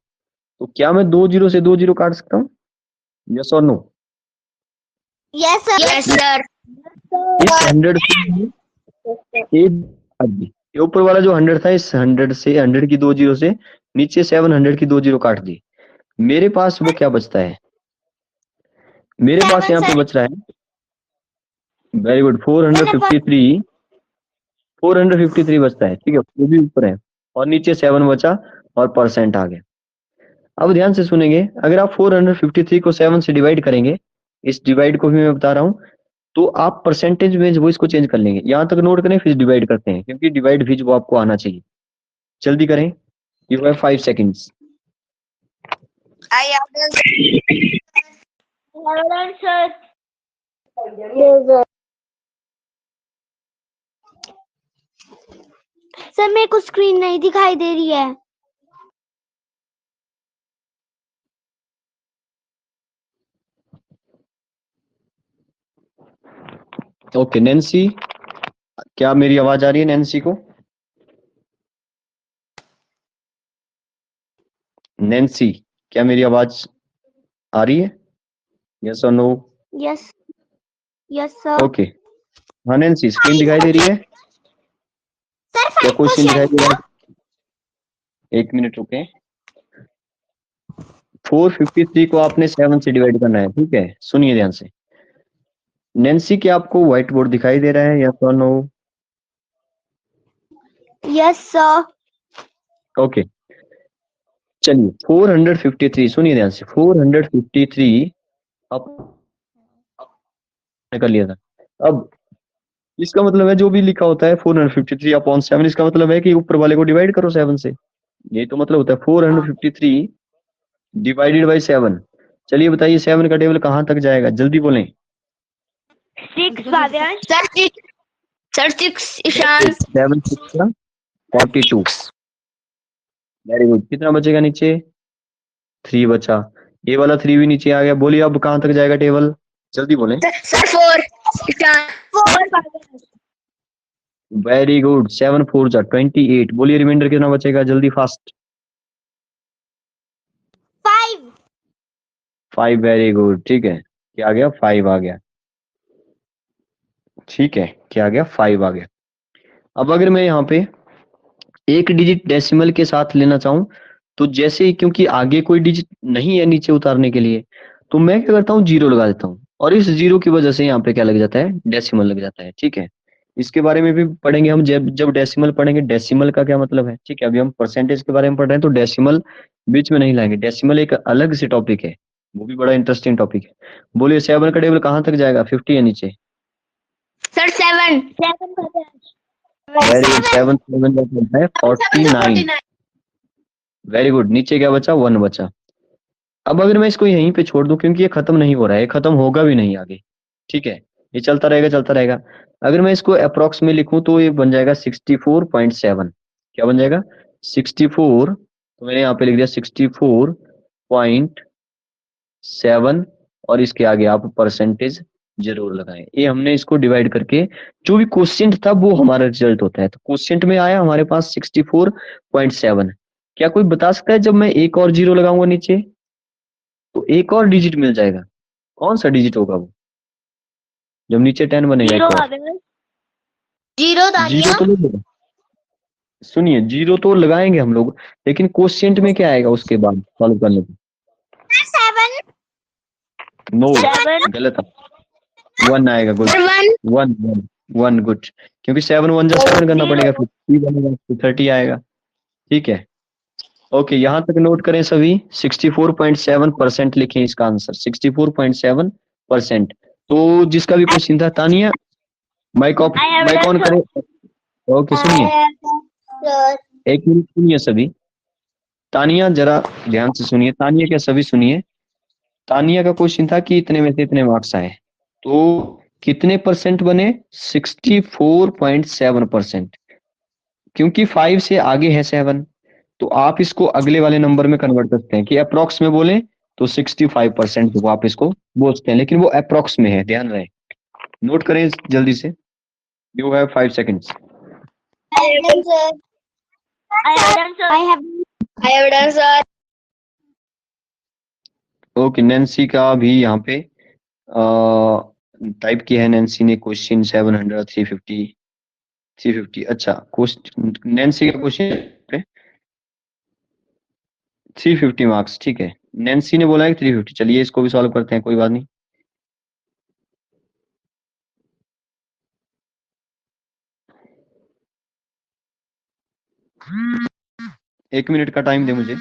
तो क्या मैं 2 जीरो से 2 जीरो काट सकता हूँ, यस और नो? Yes sir. इस 100 से ये ऊपर वाला जो 100 था, इस 100 से 100 की 2 जीरो से नीचे 700 की 2 जीरो काट दी, मेरे पास वो क्या बचता है, मेरे पास यहाँ पे बच रहा है, वेरी गुड, 453 बचता है, ठीक है, वो भी ऊपर है, और नीचे 7 बचा और परसेंट आ गया। अब ध्यान से सुनेंगे, अगर आप 453 को 7 से डिवाइड करेंगे, इस डिवाइड को भी मैं बता रहा हूँ, तो आप परसेंटेज में वो इसको चेंज कर लेंगे, यहाँ तक नोट करें फिर डिवाइड करते हैं, क्योंकि डिवाइड भी वो आपको आना चाहिए। जल्दी करें, you have 5 seconds. I answer. Sir मेरे को स्क्रीन नहीं दिखाई दे रही है। ओके नैन्सी, क्या मेरी आवाज आ रही है नैन्सी को? नैन्सी, क्या मेरी आवाज आ रही है, यस और no? Yes yes sir. Okay, हाँ नैन्सी, स्क्रीन दिखाई दे रही है? क्या क्वेश्चन दिखाई दे रहा है? एक मिनट रुके, 453 को आपने 7 से डिवाइड करना है, ठीक है, सुनिए ध्यान से। नैन्सी, क्या आपको व्हाइट बोर्ड दिखाई दे रहा है, यस और नो? Yes sir. ओके, चलिए 453, सुनिए ध्यान से, 453 आप कर लिया था। अब इसका मतलब है जो भी लिखा होता है 453 अपॉन 7, इसका मतलब है कि ऊपर वाले को डिवाइड करो 7 से, ये तो मतलब होता है 453 डिवाइडेड बाई 7। चलिए बताइए 7 का टेबल कहाँ तक जाएगा, जल्दी बोलें। 6 सर 6 ईशान। 7 6 42, वेरी गुड, कितना बचेगा नीचे, 3 बचा, ये वाला 3 भी नीचे आ गया, बोलिए अब कहाँ तक जाएगा टेबल, जल्दी बोलें। सर 4 ईशान। 4 वेरी गुड, 7 4 जा 28, बोलिए रिमाइंडर कितना बचेगा, जल्दी फास्ट। 5 5, वेरी गुड, ठीक है, क्या आ गया, 5 आ गया, ठीक है, क्या आ गया, 5 आ गया। अब अगर मैं यहाँ पे एक डिजिट डेसिमल के साथ लेना चाहूं, तो जैसे ही, क्योंकि आगे कोई डिजिट नहीं है नीचे उतारने के लिए, तो मैं क्या करता हूँ, जीरो लगा देता हूँ, और इस जीरो की वजह से यहाँ पे क्या लग जाता है, डेसिमल लग जाता है, ठीक है। इसके बारे में भी पढ़ेंगे हम, जब जब डेसिमल पढ़ेंगे, डेसिमल का क्या मतलब है, ठीक है। अभी हम परसेंटेज के बारे में पढ़ रहे हैं, तो डेसिमल बीच में नहीं लाएंगे, डेसिमल एक अलग से टॉपिक है, वो भी बड़ा इंटरेस्टिंग टॉपिक है। बोलिए 7 का टेबल कहाँ तक जाएगा, 50 या नीचे? सर 7 वेरी गुड, 7 7 जाता है 49, वेरी गुड, नीचे क्या बचा, 1 बचा। अब अगर मैं इसको यहीं पे छोड़ दूं, क्योंकि ये खत्म नहीं हो रहा है, ये खत्म होगा भी नहीं आगे, ठीक है, ये चलता रहेगा चलता रहेगा। अगर मैं इसको अप्रोक्स में लिखूं तो ये बन जाएगा 64.7, क्या बन जाएगा, 64, तो मैंने यहाँ पे लिख दिया 64.7, और इसके आगे आप परसेंटेज जरूर लगाएं। ये हमने इसको डिवाइड करके, जो भी क्वेश्चन था वो हमारा रिजल्ट होता है, तो क्वेश्चन में आया हमारे पास 64.7। क्या कोई बता सकता है जब मैं एक और जीरो लगाऊंगा नीचे तो एक और डिजिट मिल जाएगा। कौन सा डिजिट होगा वो जब नीचे 10 बनेगा? एक और जीरो जीरो तो नहीं, सुनिए जीरो तो लगाएंगे हम लोग, लेकिन क्वोशिएंट में क्या आएगा उसके बाद सॉल्व करने पे? 7 नो, गलत है। 1 आएगा। गुड, 1 1 1 गुड, क्योंकि 7 1 जा 7 करना पड़ेगा, फिर 3 बनेगा, फिर 30 आएगा। ठीक है, ओके, यहाँ तक नोट करें सभी। 64.7% लिखें इसका आंसर, 64.7%। तो जिसका भी क्वेश्चन था, Tania mic off, mic on करें। ओके सुनिए, एक मिनट सुनिए सभी। तानिया जरा ध्यान से सुनिए, तानिया क्या सभी सुनिए। तानिया का क्वेश्चन था कि इतने में से इतने मार्क्स आए, तो कितने परसेंट बने? 64.7%। क्योंकि 5 से आगे है 7, तो आप इसको अगले वाले नंबर में कन्वर्ट करते हैं कि अप्रोक्स में बोले तो 65% वो आप इसको बोलते हैं, लेकिन वो अप्रोक्स में है, ध्यान रहे। नोट करें जल्दी से, you have 5 seconds. I have done, sir. Okay, Nancy का भी यहाँ पे टाइप किया है नैन्सी ने क्वेश्चन 700 350 350। अच्छा, क्वेश्चन नैन्सी का क्वेश्चन पे 350 मार्क्स, ठीक है। नैन्सी ने बोला है 350, चलिए इसको भी सॉल्व करते हैं, कोई बात नहीं। एक मिनट का टाइम दे मुझे।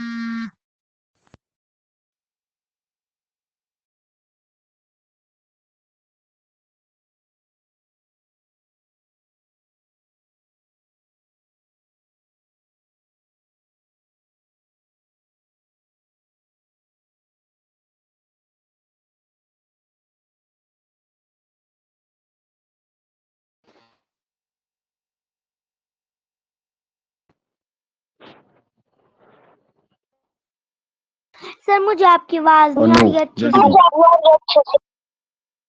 सर मुझे आपकी आवाज नहीं आ रही है अच्छे से।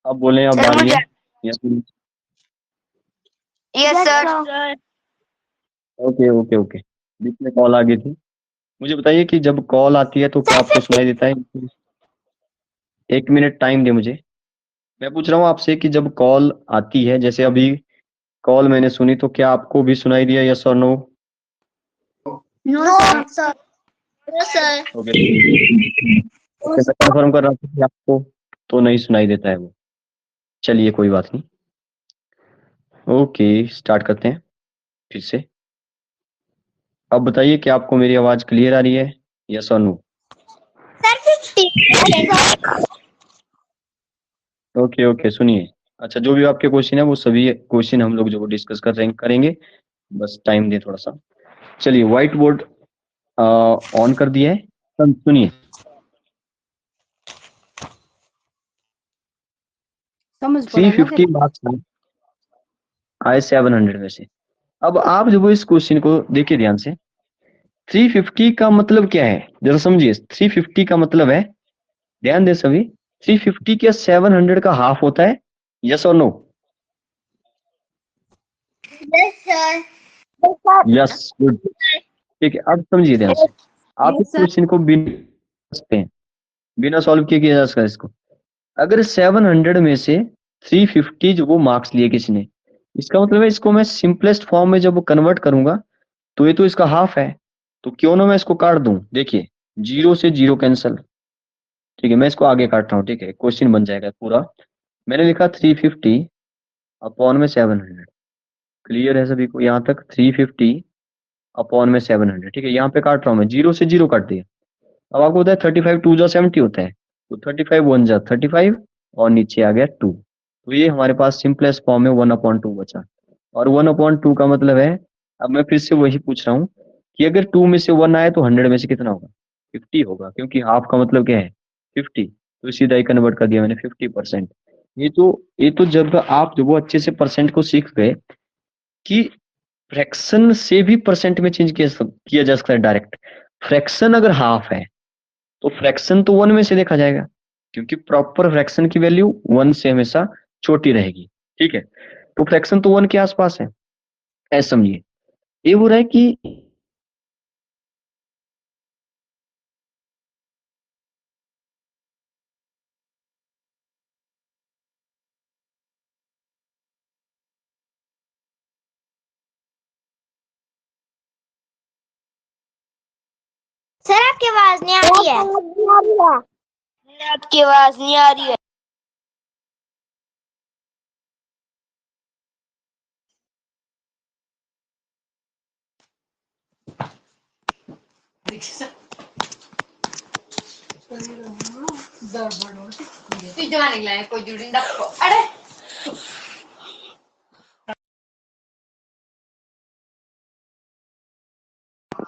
अब बोले, अब आ रही है? Yes sir. Okay okay okay, बीच में कॉल आ गई थी। मुझे बताइए कि जब कॉल आती है तो क्या आपको सुनाई देता है? एक मिनट टाइम दे मुझे। मैं पूछ रहा हूँ आपसे कि जब कॉल आती है, जैसे अभी कॉल मैंने सुनी, तो क्या आपको भी सुनाई दिया, यस और no? No sir. No sir. Okay, मैं कंफर्म कर रहा था कि आपको तो नहीं सुनाई देता है वो। चलिए कोई बात नहीं। ओके, स्टार्ट करते हैं फिर से। अब बताइए कि आपको मेरी आवाज क्लियर आ रही है, यस और नो? ओके ओके, सुनिए। अच्छा, जो भी आपके क्वेश्चन है वो सभी क्वेश्चन हम लोग जो डिस्कस करेंगे, बस टाइम दें थोड़ा सा। चलिए, व्हाइट बोर्ड ऑन कर दिया है, सुनिए। समझ 350 मार्क्स आए 700 में से। अब आप जब इस क्वेश्चन को देखिए ध्यान से, 350 का मतलब क्या है जरा समझिए। 350 का मतलब है, ध्यान दें सभी, 350 क्या 700 का हाफ होता है, यस और no? Yes sir. Yes, good, ठीक है। अब समझिए ध्यान से, आप इस क्वेश्चन को बिना सॉल्व किए किया जा सकता है इसको। अगर 700 में से 350 जो वो मार्क्स लिए किसी ने, इसका मतलब है इसको मैं सिंपलेस्ट फॉर्म में जब कन्वर्ट करूंगा तो ये तो इसका हाफ है, तो क्यों ना मैं इसको काट दूं। देखिए, 0 से 0 कैंसल, ठीक है, मैं इसको आगे काट रहा हूँ, ठीक है, क्वेश्चन बन जाएगा पूरा। मैंने लिखा 350 अपॉन में 700, क्लियर है सभी को यहाँ तक? 350 अपॉन में 700, ठीक है, यहाँ पे काट रहा हूँ मैं, 0 से 0 काट दिया। अब आपको होता है 35 2 जा 70 होता है, तो 35 1 जा 35 और नीचे आ गया 2, तो ये हमारे पास सिंपलेस्ट फॉर्म में 1/2 बचा। और 1/2 का मतलब है, अब मैं फिर से वही पूछ रहा हूँ कि अगर 2 में से 1 आए तो 100 में से कितना होगा? 50 होगा, क्योंकि हाफ का मतलब क्या है? 50, तो सीधा ही कन्वर्ट कर दिया मैंने 50%। ये तो जब आप जब वो अच्छे से परसेंट को सीख गए कि फ्रैक्शन से भी परसेंट में चेंज किया जा सकता है डायरेक्ट। फ्रैक्शन अगर हाफ है तो फ्रैक्शन तो 1 में से देखा जाएगा, क्योंकि प्रॉपर फ्रैक्शन की वैल्यू 1 से हमेशा छोटी रहेगी, ठीक है। तो फ्रैक्शन तो 1 के आसपास है, ऐसा समझिए। ये हो रहा है कि सर आपकी आवाज नहीं आ रही है। आपकी आवाज नहीं आ रही है।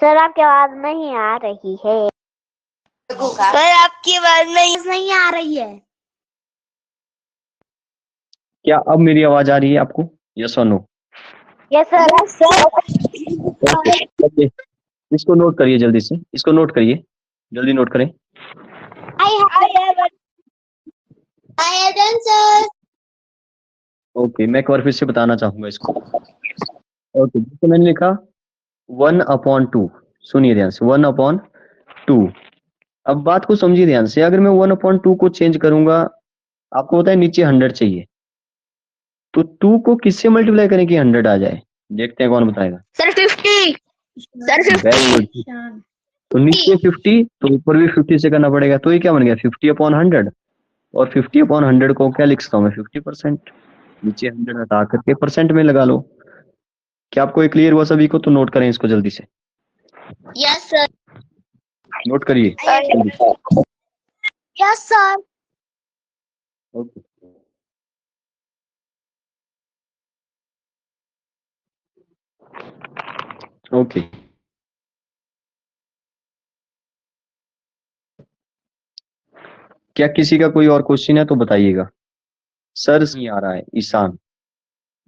सर आपकी आवाज नहीं आ रही है। सर आपकी आवाज नहीं आ रही है। क्या अब मेरी आवाज आ रही है आपको? यस और नो? Yes sir. ओके, इसको नोट करिए जल्दी से, इसको नोट करिए, जल्दी नोट करें। I have done, sir. Okay, मैं एक बार फिर से बताना चाहूंगा इसको। ओके, जैसे मैंने लिखा 1/2, सुनिए ध्यान से, 1/2। अब बात को समझिए ध्यान से, अगर मैं 1/2 को चेंज करूंगा, आपको पता है नीचे 100 चाहिए, तो 2 को किससे मल्टीप्लाई करें कि 100 आ जाए? देखते हैं कौन बताएगा। सर 50। सर 50। Very good. तो नीचे 50 तो ऊपर भी 50 से करना पड़ेगा, तो ये क्या बन गया 50/100। और 50/100 को क्या लिख सकता हूँ मैं? 50%। नीचे 100 हटा करके परसेंट में लगा लो। क्या आपको ये क्लियर हुआ सभी को? तो नोट करें इसको जल्दी से, यस सर। नोट करिए जल्दी। Yes sir. Okay, okay. क्या किसी का कोई और क्वेश्चन है तो बताइएगा। सर नहीं आ रहा है ईशान।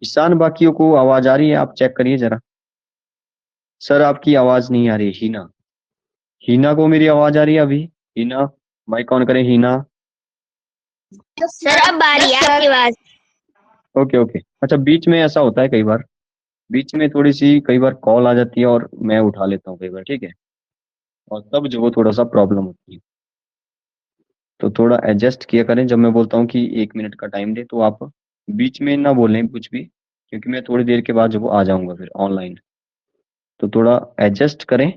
ईशान, बाकियों को आवाज आ रही है? आप चेक करिए जरा। सर आपकी आवाज नहीं आ रही है। हीना, हीना को मेरी आवाज आ रही है अभी? हीना, माइक ऑन करें हीना। सर अब आ रही है आपकी आवाज। Okay, okay. अच्छा, बीच में ऐसा होता है कई बार, बीच में थोड़ी सी कई बार कॉल आ जाती है और मैं उठा लेता हूँ कई बार, ठीक है, और तब जो वो थोड़ा सा प्रॉब्लम होती है, तो थोड़ा एडजस्ट किया करें। जब मैं बोलता हूँ कि 1 मिनट का टाइम दे, तो आप बीच में ना बोलें कुछ भी, क्योंकि मैं थोड़ी देर के बाद जब वो आ जाऊंगा फिर ऑनलाइन, तो थोड़ा एडजस्ट करें।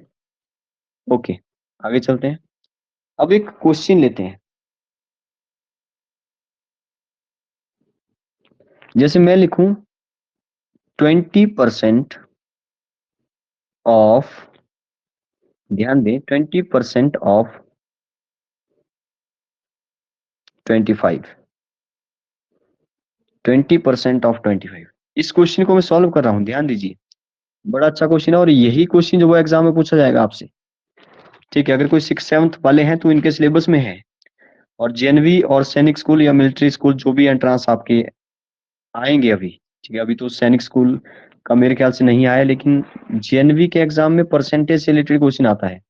ओके, आगे चलते हैं। अब एक क्वेश्चन लेते हैं। जैसे मैं लिखूं 20% ऑफ, ध्यान दें, 20% ऑफ 25, 20% ऑफ 25। इस क्वेश्चन को मैं सॉल्व कर रहा हूं, ध्यान दीजिए। बड़ा अच्छा क्वेश्चन है, और यही क्वेश्चन जो वो एग्जाम में पूछा जाएगा आपसे, ठीक है। अगर कोई 6th 7th वाले हैं तो इनके सिलेबस में है, और जेएनवी और सैनिक स्कूल या मिलिट्री स्कूल जो भी एंट्रेंस आपके आएंगे अभी, ठीक है, अभी तो सैनिक स्कूल का मेरे ख्याल से नहीं आया, लेकिन जेएनवी के एग्जाम में परसेंटेज से रिलेटेड क्वेश्चन आता है।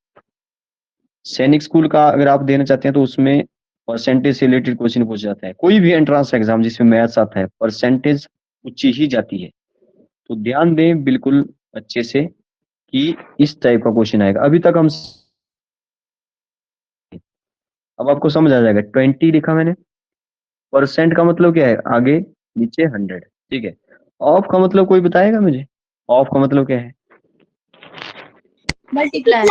सैनिक स्कूल का अगर आप देना चाहते हैं तो उसमें परसेंटेज से रिलेटेड क्वेश्चन पूछा जाता है। कोई भी एंट्रेंस एग्जाम जिसमें मैथ्स आता है, परसेंटेज पूछी ही जाती है। तो ध्यान दें बिल्कुल अच्छे से कि इस टाइप का क्वेश्चन आएगा। अभी तक हम, अब आपको समझ आ जाएगा। 20 लिखा मैंने, परसेंट का मतलब क्या है? आगे नीचे 100, ठीक है। ऑफ का मतलब कोई बताएगा मुझे? ऑफ का मतलब क्या है? मल्टीप्लाई।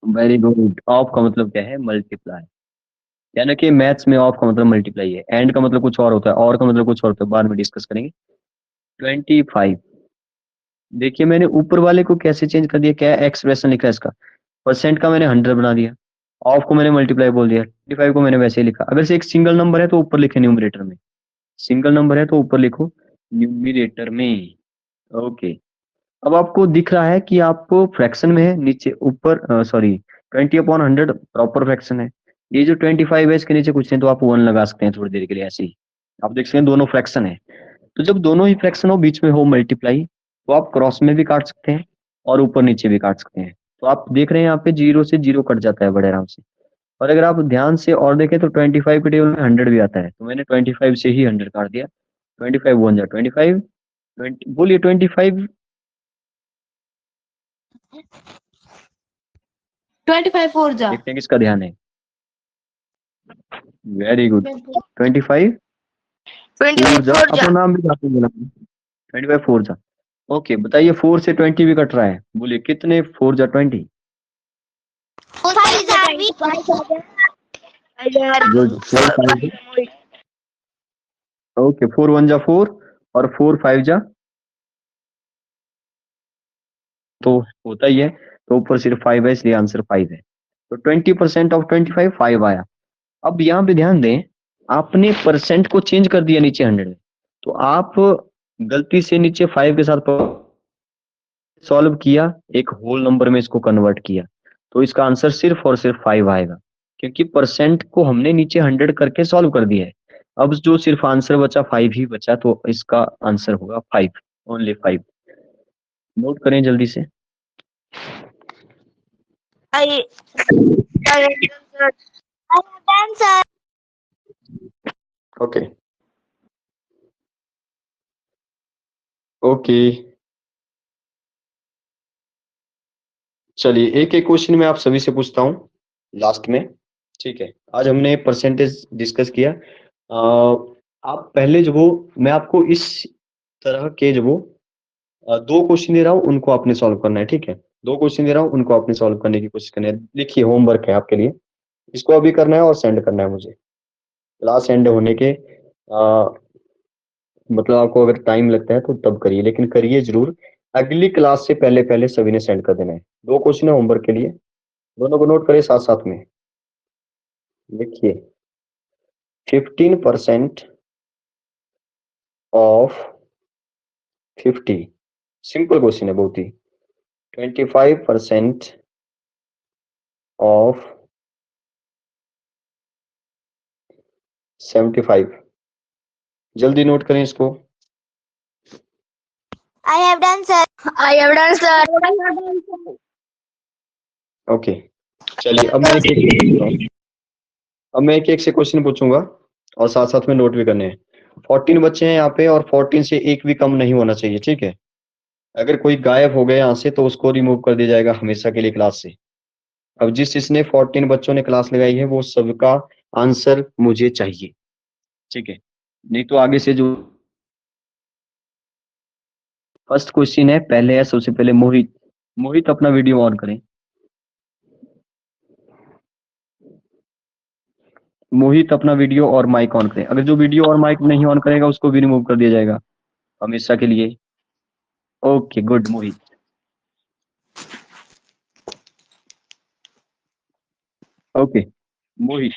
Very good. ऑफ का मतलब क्या है? मल्टीप्लाई। यानी कि मैथ्स में ऑफ का मतलब मल्टीप्लाई है, एंड का मतलब कुछ और होता है, और का मतलब कुछ और होता है, बाद में डिस्कस करेंगे। 25, देखिए मैंने ऊपर वाले को कैसे चेंज कर दिया, क्या एक्सप्रेशन लिखा है इसका? परसेंट का मैंने 100 बना दिया, ऑफ को मैंने मल्टीप्लाई बोल दिया, 25 को मैंने वैसे ही लिखा। अगर से एक सिंगल नंबर है तो ऊपर लिखे न्यूमरेटर में, सिंगल नंबर है तो ऊपर लिखो न्यूमरेटर में। ओके, अब आपको दिख रहा है कि आपको फ्रैक्शन में है, नीचे ऊपर सॉरी 20/100 प्रॉपर फ्रैक्शन है। ये जो 25 है इसके नीचे कुछ नहीं, तो आप 1 लगा सकते हैं थोड़ी देर के लिए ऐसे ही। आप देख सकते हैं दोनों फ्रैक्शन है, तो जब दोनों ही फ्रैक्शन हो, बीच में हो मल्टीप्लाई, तो आप क्रॉस में भी काट सकते हैं और ऊपर नीचे भी काट सकते हैं। तो आप देख रहे हैं यहाँ पे 0 से 0 कट जाता है बड़े आराम से। और अगर आप ध्यान से और देखें तो 25 के टेबल में 100 भी आता है, तो मैंने 25 से ही 100 काट दिया। 25 वन जा 25, 20 बोलिए 25। 25 4 जा। देखते हैं किसका ध्यान है। Very good. 25 4 जा, 24 अपना जा। नाम भी आपने बोला। 25 4 जा। ओके, बताइए 4 से 20 भी कट रहा है, बोलिए कितने 4 जा 20? गुड, 4 5 ओके, 4 1 जा 4 और 4 5 जा तो होता ही है, तो ऊपर सिर्फ 5 है इसलिए आंसर 5 है। तो 20% ऑफ 25 5 आया। अब यहाँ पे ध्यान दें, आपने परसेंट को चेंज कर दिया नीचे 100 में, तो आप गलती से नीचे 5 के साथ सॉल्व किया, एक होल नंबर में इसको कन्वर्ट किया, तो इसका आंसर सिर्फ और सिर्फ 5 आएगा, क्योंकि परसेंट को हमने नीचे 100 करके सॉल्व कर दिया है। अब जो सिर्फ आंसर बचा 5 ही बचा, तो इसका आंसर होगा 5, ओनली 5। नोट करें जल्दी से। I have done, sir. Okay okay, चलिए एक एक क्वेश्चन मैं आप सभी से पूछता हूँ लास्ट में, ठीक है। आज हमने परसेंटेज डिस्कस किया। आप पहले जो वो, मैं आपको इस तरह के जो वो 2 क्वेश्चन दे रहा हूँ, उनको आपने सॉल्व करना है, ठीक है। 2 क्वेश्चन दे रहा हूँ, उनको आपने सॉल्व करने की कोशिश करनी है। देखिए होमवर्क है आपके लिए, इसको अभी करना है और सेंड करना है मुझे। क्लास एंड होने के मतलब आपको अगर टाइम लगता है तो तब करिए, लेकिन करिए जरूर। अगली क्लास से पहले पहले सभी ने सेंड कर देना है। 2 क्वेश्चन है होमवर्क के लिए, दोनों को नोट करें साथ साथ में। देखिए 15% ऑफ 50, सिंपल क्वेश्चन है बहुत ही। 25% ऑफ 75, जल्दी नोट करें इसको। I have done, sir. I have done, sir. Okay, चलिए अब मैं एक एक से क्वेश्चन पूछूंगा और साथ साथ में नोट भी करने हैं। 14 बच्चे हैं यहाँ पे और 14 से एक भी कम नहीं होना चाहिए, ठीक है। अगर कोई गायब हो गया यहाँ से तो उसको रिमूव कर दिया जाएगा हमेशा के लिए क्लास से। अब जिसने 14 बच्चों ने क्लास लगाई है वो सबका आंसर मुझे चाहिए, ठीक है। नहीं तो आगे से जो फर्स्ट क्वेश्चन है, पहले है सबसे पहले मोहित। मोहित अपना वीडियो ऑन करें। मोहित अपना वीडियो और माइक ऑन करें। अगर जो वीडियो और माइक नहीं ऑन करेगा उसको भी रिमूव कर दिया जाएगा हमेशा के लिए। ओके गुड मोहित। ओके मोहित,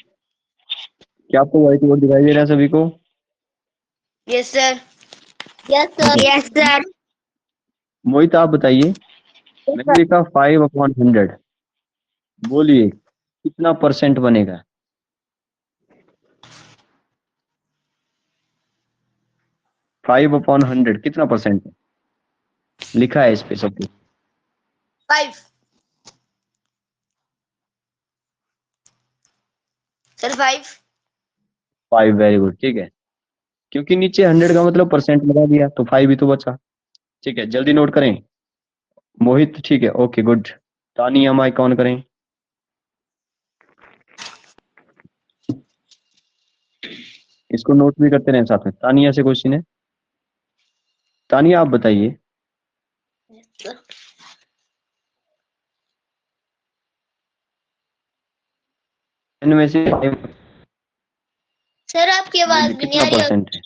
क्या आपको व्हाइट बोर्ड दिखाई दे रहा है सभी को? Yes, sir. Yes, sir. Yes, sir. मोहित आप बताइए, मैंने लिखा 5/100, बोलिए कितना परसेंट बनेगा? 5/100 कितना परसेंट है? लिखा है इस पे सब कुछ। 5. Sir, 5. 5, वेरी गुड, ठीक है। क्योंकि नीचे 100 का मतलब परसेंट लगा दिया तो 5 ही तो बचा, ठीक है। जल्दी नोट करें मोहित, ठीक है। Okay good. Tania mic on करें। इसको नोट भी करते रहें साथ में। तानिया से क्वेश्चन है, तानिया आप बताइए। इनमें से सर आपकी आवाज भी नहीं कितना आ रही परसेंट है?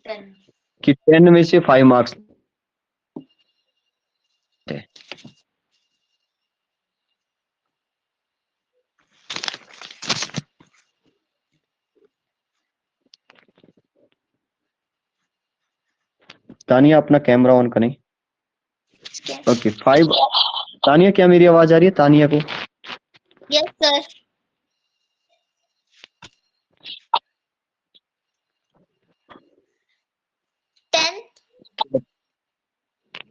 10. कि 10 में से 5 मार्क्स है। तानिया अपना कैमरा ऑन करें। ओके 5। तानिया क्या मेरी आवाज आ रही है तानिया को? Yes, sir. 10.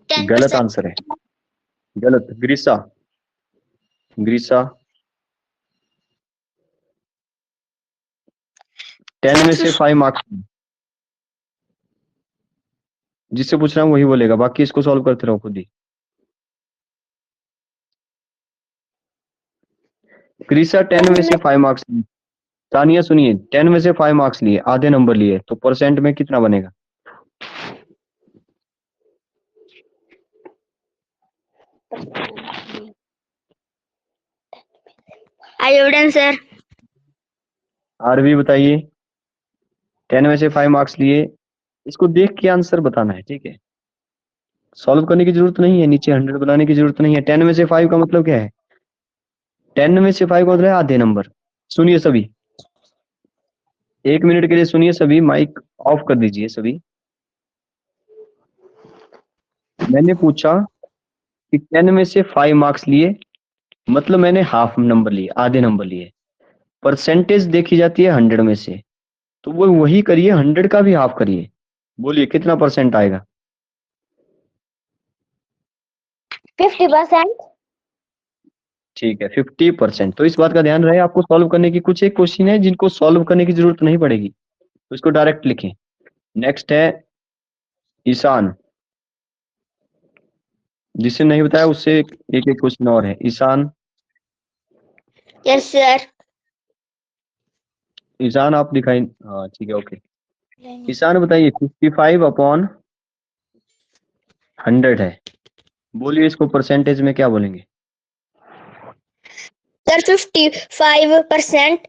10%. गलत आंसर है, गलत। ग्रीसा, ग्रीसा 10 में से 5 मार्क्स। जिससे पूछ रहा हूँ वही बोलेगा, बाकी इसको सॉल्व करते रहो खुद ही। ग्रीसा 10 में से 5 मार्क्स। तानिया सुनिए, 10 में से 5 मार्क्स लिए, आधे नंबर लिए, तो परसेंट में कितना बनेगा? आई एविडेंस सर। आरवी बताइए। 10 में से 5 मार्क्स लिए, इसको देख के आंसर बताना है, ठीक है। सॉल्व करने की जरूरत नहीं है, नीचे 100 बनाने की जरूरत नहीं है। 10 में से 5 का मतलब क्या है? 10 में से 5 का मतलब है आधे नंबर। सुनिए सभी, 1 मिनट के लिए सुनिए सभी, माइक ऑफ कर दीजिए सभी। मैंने पूछा कि 10 में से 5 मार्क्स लिए, मतलब मैंने हाफ नंबर लिए, आधे नंबर लिए। परसेंटेज देखी जाती है 100 में से, तो वो वही करिए, 100 का भी हाफ करिए। बोलिए कितना परसेंट आएगा? 50%। ठीक है, 50%। तो इस बात का ध्यान रहे, आपको सॉल्व करने की कुछ एक क्वेश्चन है जिनको सॉल्व करने की जरूरत नहीं पड़ेगी, तो इसको डायरेक्ट लिखें। नेक्स्ट है ईशान, जिससे नहीं बताया उससे एक एक क्वेश्चन और है। Ishan, yes sir. ईशान आप दिखाई, हाँ ठीक है, ओके। ईशान बताइए 55/100 है, बोलिए इसको परसेंटेज में क्या बोलेंगे? Sir 55%।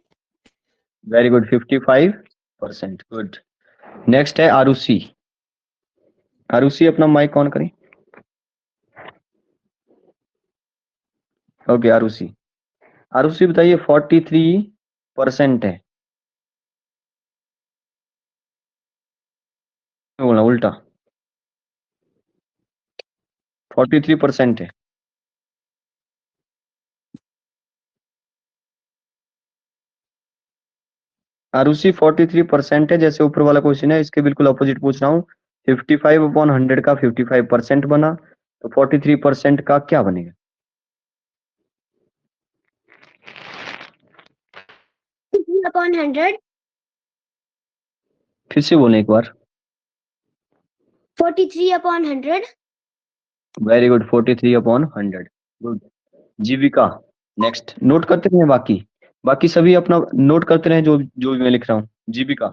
Very good, 55%, good. Next है आरुषि। आरुषि अपना माइक ऑन करें। ओके आरुषि, आरुषि बताइए 43% है, बोला उल्टा, 43% है। आरुषि 43% है, जैसे ऊपर वाला क्वेश्चन है इसके बिल्कुल अपोजिट पूछ रहा हूँ। 55/100 का 55% बना, तो 43% का क्या बनेगा? 43/100। फिर से बोलें एक बार। 43/100। Very good, 43/100, good. Jeevika, next. Note करते रहे, बाकी बाकी सभी अपना नोट करते रहे, जो जो भी मैं लिख रहा हूँ। जीविका,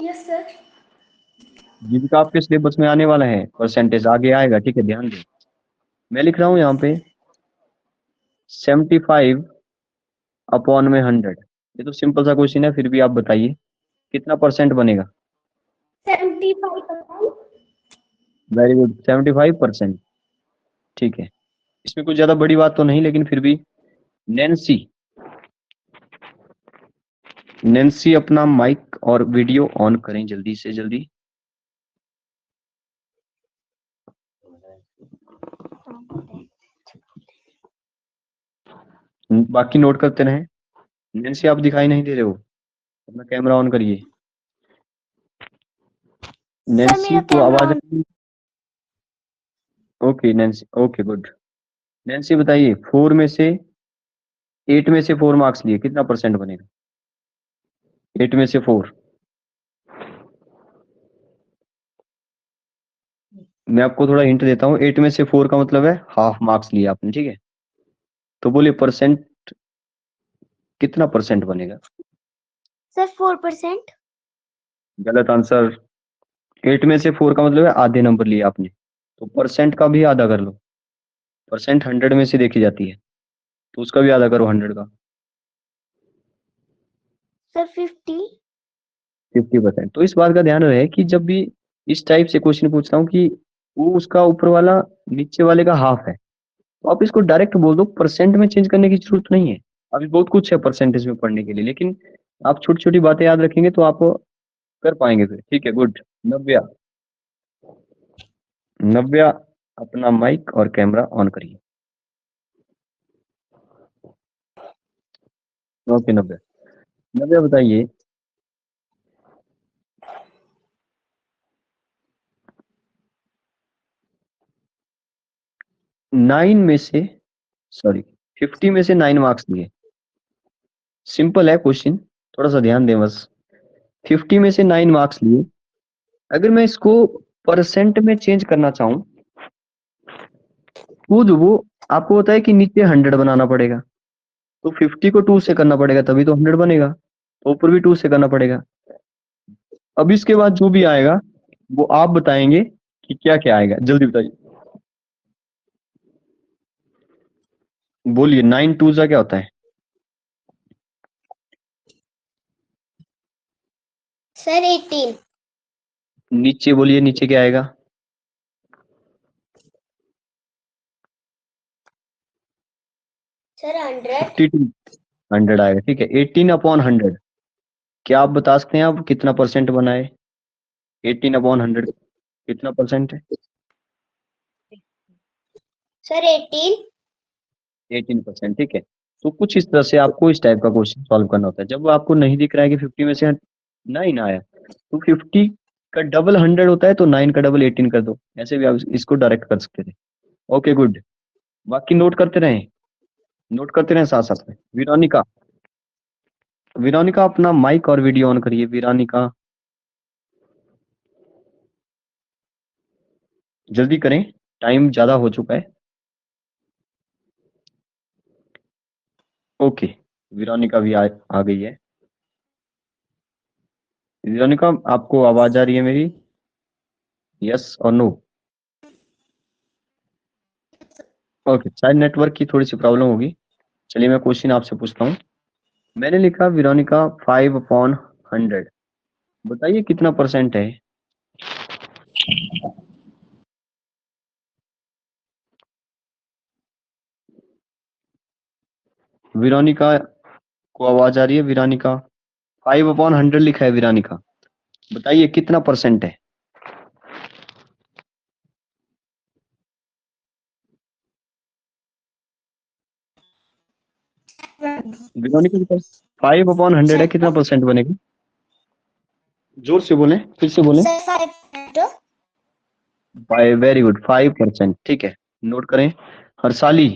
यस सर। जीविका आपके सिलेबस में आने वाला है, परसेंटेज आगे आएगा, ठीक है, ध्यान दें। मैं लिख रहा हूँ यहाँ पे 75/100। ये तो सिंपल सा क्वेश्चन है, फिर भी आप बताइए कितना परसेंट बनेगा? 75%। वेरी गुड, 75%, ठीक है। इसमें कुछ ज्यादा बड़ी बात तो नहीं, लेकिन फिर भी। नैन्सी, नैन्सी अपना माइक और वीडियो ऑन करें जल्दी से जल्दी। बाकी नोट करते रहें। नैन्सी आप दिखाई नहीं दे रहे हो, अपना कैमरा ऑन करिए। नैन्सी को आवाज, okay Nancy, okay good. Nancy बताइए 4 में से 8 में से 4 मार्क्स लिए, कितना परसेंट बनेगा? 8 में से 4, मैं आपको थोड़ा हिंट देता हूँ। 8 में से 4 का मतलब है हाफ मार्क्स लिए आपने, ठीक है। तो बोलिए परसेंट, कितना परसेंट बनेगा? सर 4%। गलत आंसर। 8 में से 4 का मतलब है आधे नंबर लिए आपने, तो परसेंट का भी आधा कर लो। परसेंट 100 में से देखी जाती है, तो उसका भी आधा करो 100 का। सर 50। 50%। तो इस बात का ध्यान रहे कि जब भी इस टाइप से क्वेश्चन पूछता हूँ कि वो उसका ऊपर वाला नीचे वाले का हाफ है, तो आप इसको डायरेक्ट बोल दो, परसेंट में चेंज करने की जरूरत नहीं है। अभी बहुत कुछ है परसेंटेज में पढ़ने के लिए, लेकिन आप छोटी छोटी बातें याद रखेंगे तो आप कर पाएंगे फिर, ठीक है, गुड। नव्या, नव्या अपना माइक और कैमरा ऑन करिए। ओके नव्या, नव्या बताइए 9 में से, सॉरी, 50 में से 9 मार्क्स लिए। सिंपल है क्वेश्चन, थोड़ा सा ध्यान दें बस। 50 में से 9 मार्क्स लिए, अगर मैं इसको परसेंट में चेंज करना चाहूँ, खुद वो आपको होता है कि नीचे 100 बनाना पड़ेगा, तो 50 को 2 से करना पड़ेगा, तभी तो 100 बनेगा, तो ऊपर भी 2 से करना पड़ेगा। अब इसके बाद जो भी आएगा वो आप बताएंगे कि क्या क्या आएगा, जल्दी बताइए। बोलिए, 9 2 क्या होता है? सर 18। नीचे बोलिए, नीचे क्या आएगा? सर 100। 52, 100 आएगा, ठीक है। 18/100, क्या आप बता सकते हैं आप कितना परसेंट बना है? 18/100 कितना परसेंट है? सर 18। 18%, ठीक है। तो कुछ इस तरह से आपको इस टाइप का क्वेश्चन सॉल्व करना होता है। जब आपको नहीं दिख रहा है कि 50 में से 9 आया, तो 50 का डबल 100 होता है, तो 9 का डबल 18 कर दो। ऐसे भी आप इसको डायरेक्ट कर सकते थे। Okay, good. बाकी नोट करते रहें, नोट करते रहें साथ साथ में। विरोनिका, विरोनिका अपना माइक और वीडियो ऑन करिए। विरोनिका, जल्दी करें, टाइम ज्यादा हो चुका है। ओके, विरोनिका भी आ गई है। विरोनिका, आपको आवाज आ रही है मेरी? यस और नो? ओके, शायद नेटवर्क की थोड़ी सी प्रॉब्लम होगी। चलिए मैं क्वेश्चन आपसे पूछता हूँ। मैंने लिखा विरोनिका 5/100, बताइए कितना परसेंट है? विरोनिका को आवाज आ रही है? विरोनिका, 5/100 लिखा है विरोनिका, बताइए कितना परसेंट है? विरोनिका के पास 5/100 है, कितना परसेंट बनेगा? जोर से बोलें, फिर से बोलें। सर 5। बाय, वेरी गुड, 5%, ठीक है। नोट करें। हर्षाली,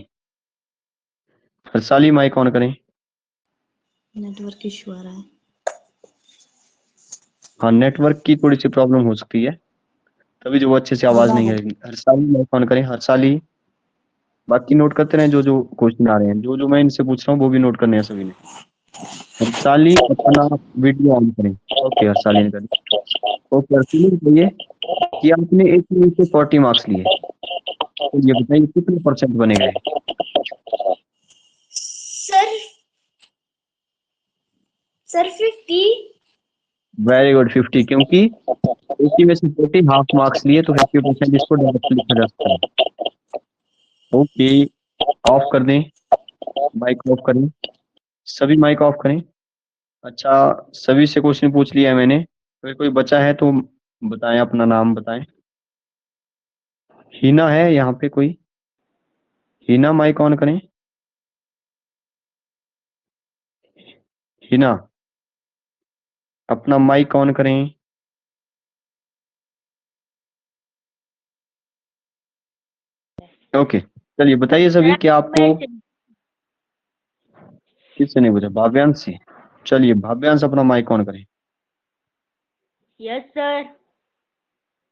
हर्षाली माइक ऑन करें। नेटवर्क इशू आ रहा है। हाँ, नेटवर्क की थोड़ी सी प्रॉब्लम हो सकती है, तभी जो वो अच्छे से आवाज नहीं आएगी। हर्षाली माइक ऑन करें, हर्षाली। बाकी नोट करते रहें, जो जो क्वेश्चन आ रहे हैं, जो जो मैं इनसे पूछ रहा हूँ वो भी नोट करने हैं सभी ने। हर्षाली अपना वीडियो ऑन करें। ओके, हर्षाली ने करें। ओके, हर्षाली बताइए कि आपने 1 में से 40 मार्क्स लिए, तो ये बताइए कितने परसेंट बनेगा ये? Sir sir 50। वेरी गुड, 50, क्योंकि 80 में से 40 हाफ मार्क्स लिए, तो 50% इसको डायरेक्ट लिखा जा सकता है। ओके, ऑफ कर दें, माइक ऑफ करें, सभी माइक ऑफ करें। अच्छा, सभी से क्वेश्चन पूछ लिया है मैंने, अगर कोई बचा है तो बताएं, अपना नाम बताएं। हिना है यहाँ पे कोई? हिना माइक ऑन करें। हिना, अपना माइक ऑन करें। ओके, चलिए बताइए सभी कि आपको किससे नहीं पूछा? भाव्यांश से। चलिए भाव्यांश अपना माइक ऑन करें। Yes sir.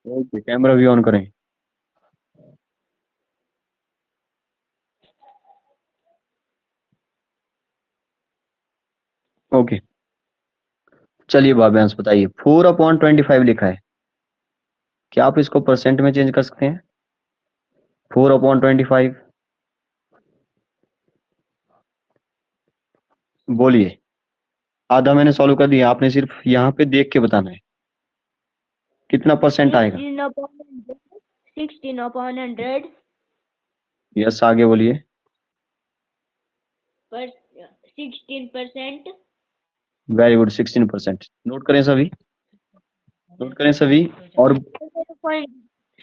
ओके, कैमरा भी ऑन करें। ओके, चलिए भाव्यांश बताइए, 4/25 लिखा है, क्या आप इसको परसेंट में चेंज कर सकते हैं? 4/25, बोलिए। आधा मैंने सॉल्व कर दिया, आपने सिर्फ यहाँ पे देख के बताना है कितना परसेंट आएगा। 16/100 यस, आगे बोलिए। पर 16%। Very good, 16%। नोट करें सभी, नोट करें सभी। और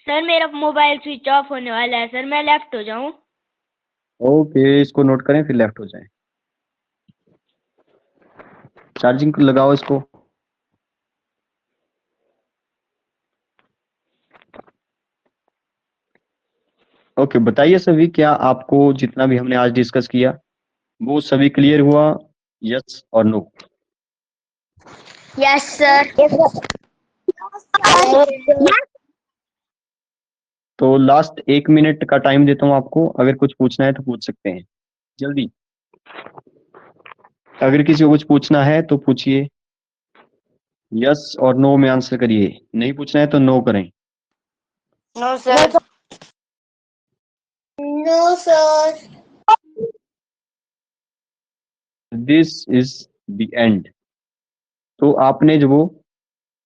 सर मेरा मोबाइल स्विच ऑफ होने वाला है सर, मैं लेफ्ट हो जाऊं? ओके, इसको नोट करें फिर लेफ्ट हो जाएं। चार्जिंग लगाओ इसको। ओके, बताइए सभी, क्या आपको जितना भी हमने आज डिस्कस किया वो सभी क्लियर हुआ? यस और नो? Yes sir. तो लास्ट 1 मिनट का टाइम देता हूँ आपको, अगर कुछ पूछना है तो पूछ सकते हैं, जल्दी। अगर किसी को कुछ पूछना है तो पूछिए, यस और नो में आंसर करिए। नहीं पूछना है तो नो करें। No sir. No sir. This is the end. तो आपने जो वो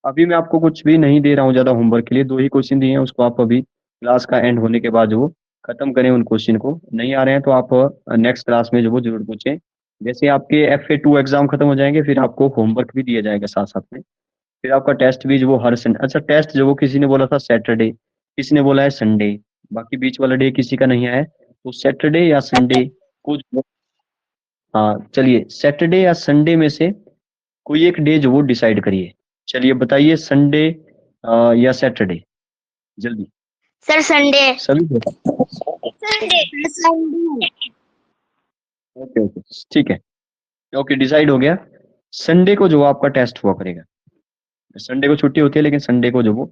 अभी मैं आपको कुछ भी नहीं दे रहा हूँ ज्यादा होमवर्क के लिए, 2 ही क्वेश्चन दिए हैं, उसको आप अभी क्लास का एंड होने के बाद जो वो खत्म करें उन क्वेश्चन को। नहीं आ रहे हैं तो आप नेक्स्ट क्लास में जो वो जरूर पूछें। जैसे आपके FA2 एग्जाम खत्म हो जाएंगे, फिर आपको होमवर्क भी दिया जाएगा साथ साथ में। फिर आपका टेस्ट भी जो वो हर संडे, अच्छा टेस्ट जो वो किसी ने बोला था सैटरडे, किसी ने बोला है संडे, बाकी बीच वाला डे किसी का नहीं आया है, तो सैटरडे या संडे को हाँ चलिए, सैटरडे या संडे में से कोई एक डे जो वो डिसाइड करिए। चलिए बताइए, संडे या सैटरडे, जल्दी। Sir Sunday. सभी को? संडे। ओके ओके ठीक है, ओके डिसाइड हो गया। संडे को जो आपका टेस्ट हुआ करेगा, संडे को छुट्टी होती है लेकिन संडे को जो वो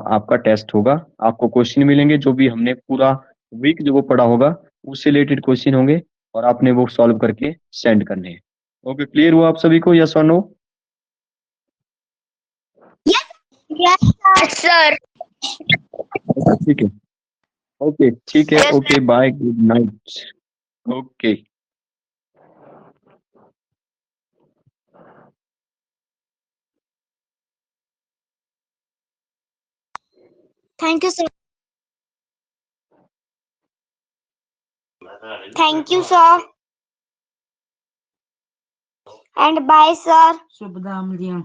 आपका टेस्ट होगा। आपको क्वेश्चन मिलेंगे जो भी हमने पूरा वीक जो वो पढ़ा होगा उससे रिलेटेड क्वेश्चन होंगे, और आपने वो सॉल्व करके सेंड करने हैं। ओके, क्लियर हुआ आप सभी को, यस और नो? Yes sir. ठीक है, ओके ठीक है, Yes, okay bye, good night. Okay. Thank you sir. Thank you sir and bye sir. शुभ दाम लिया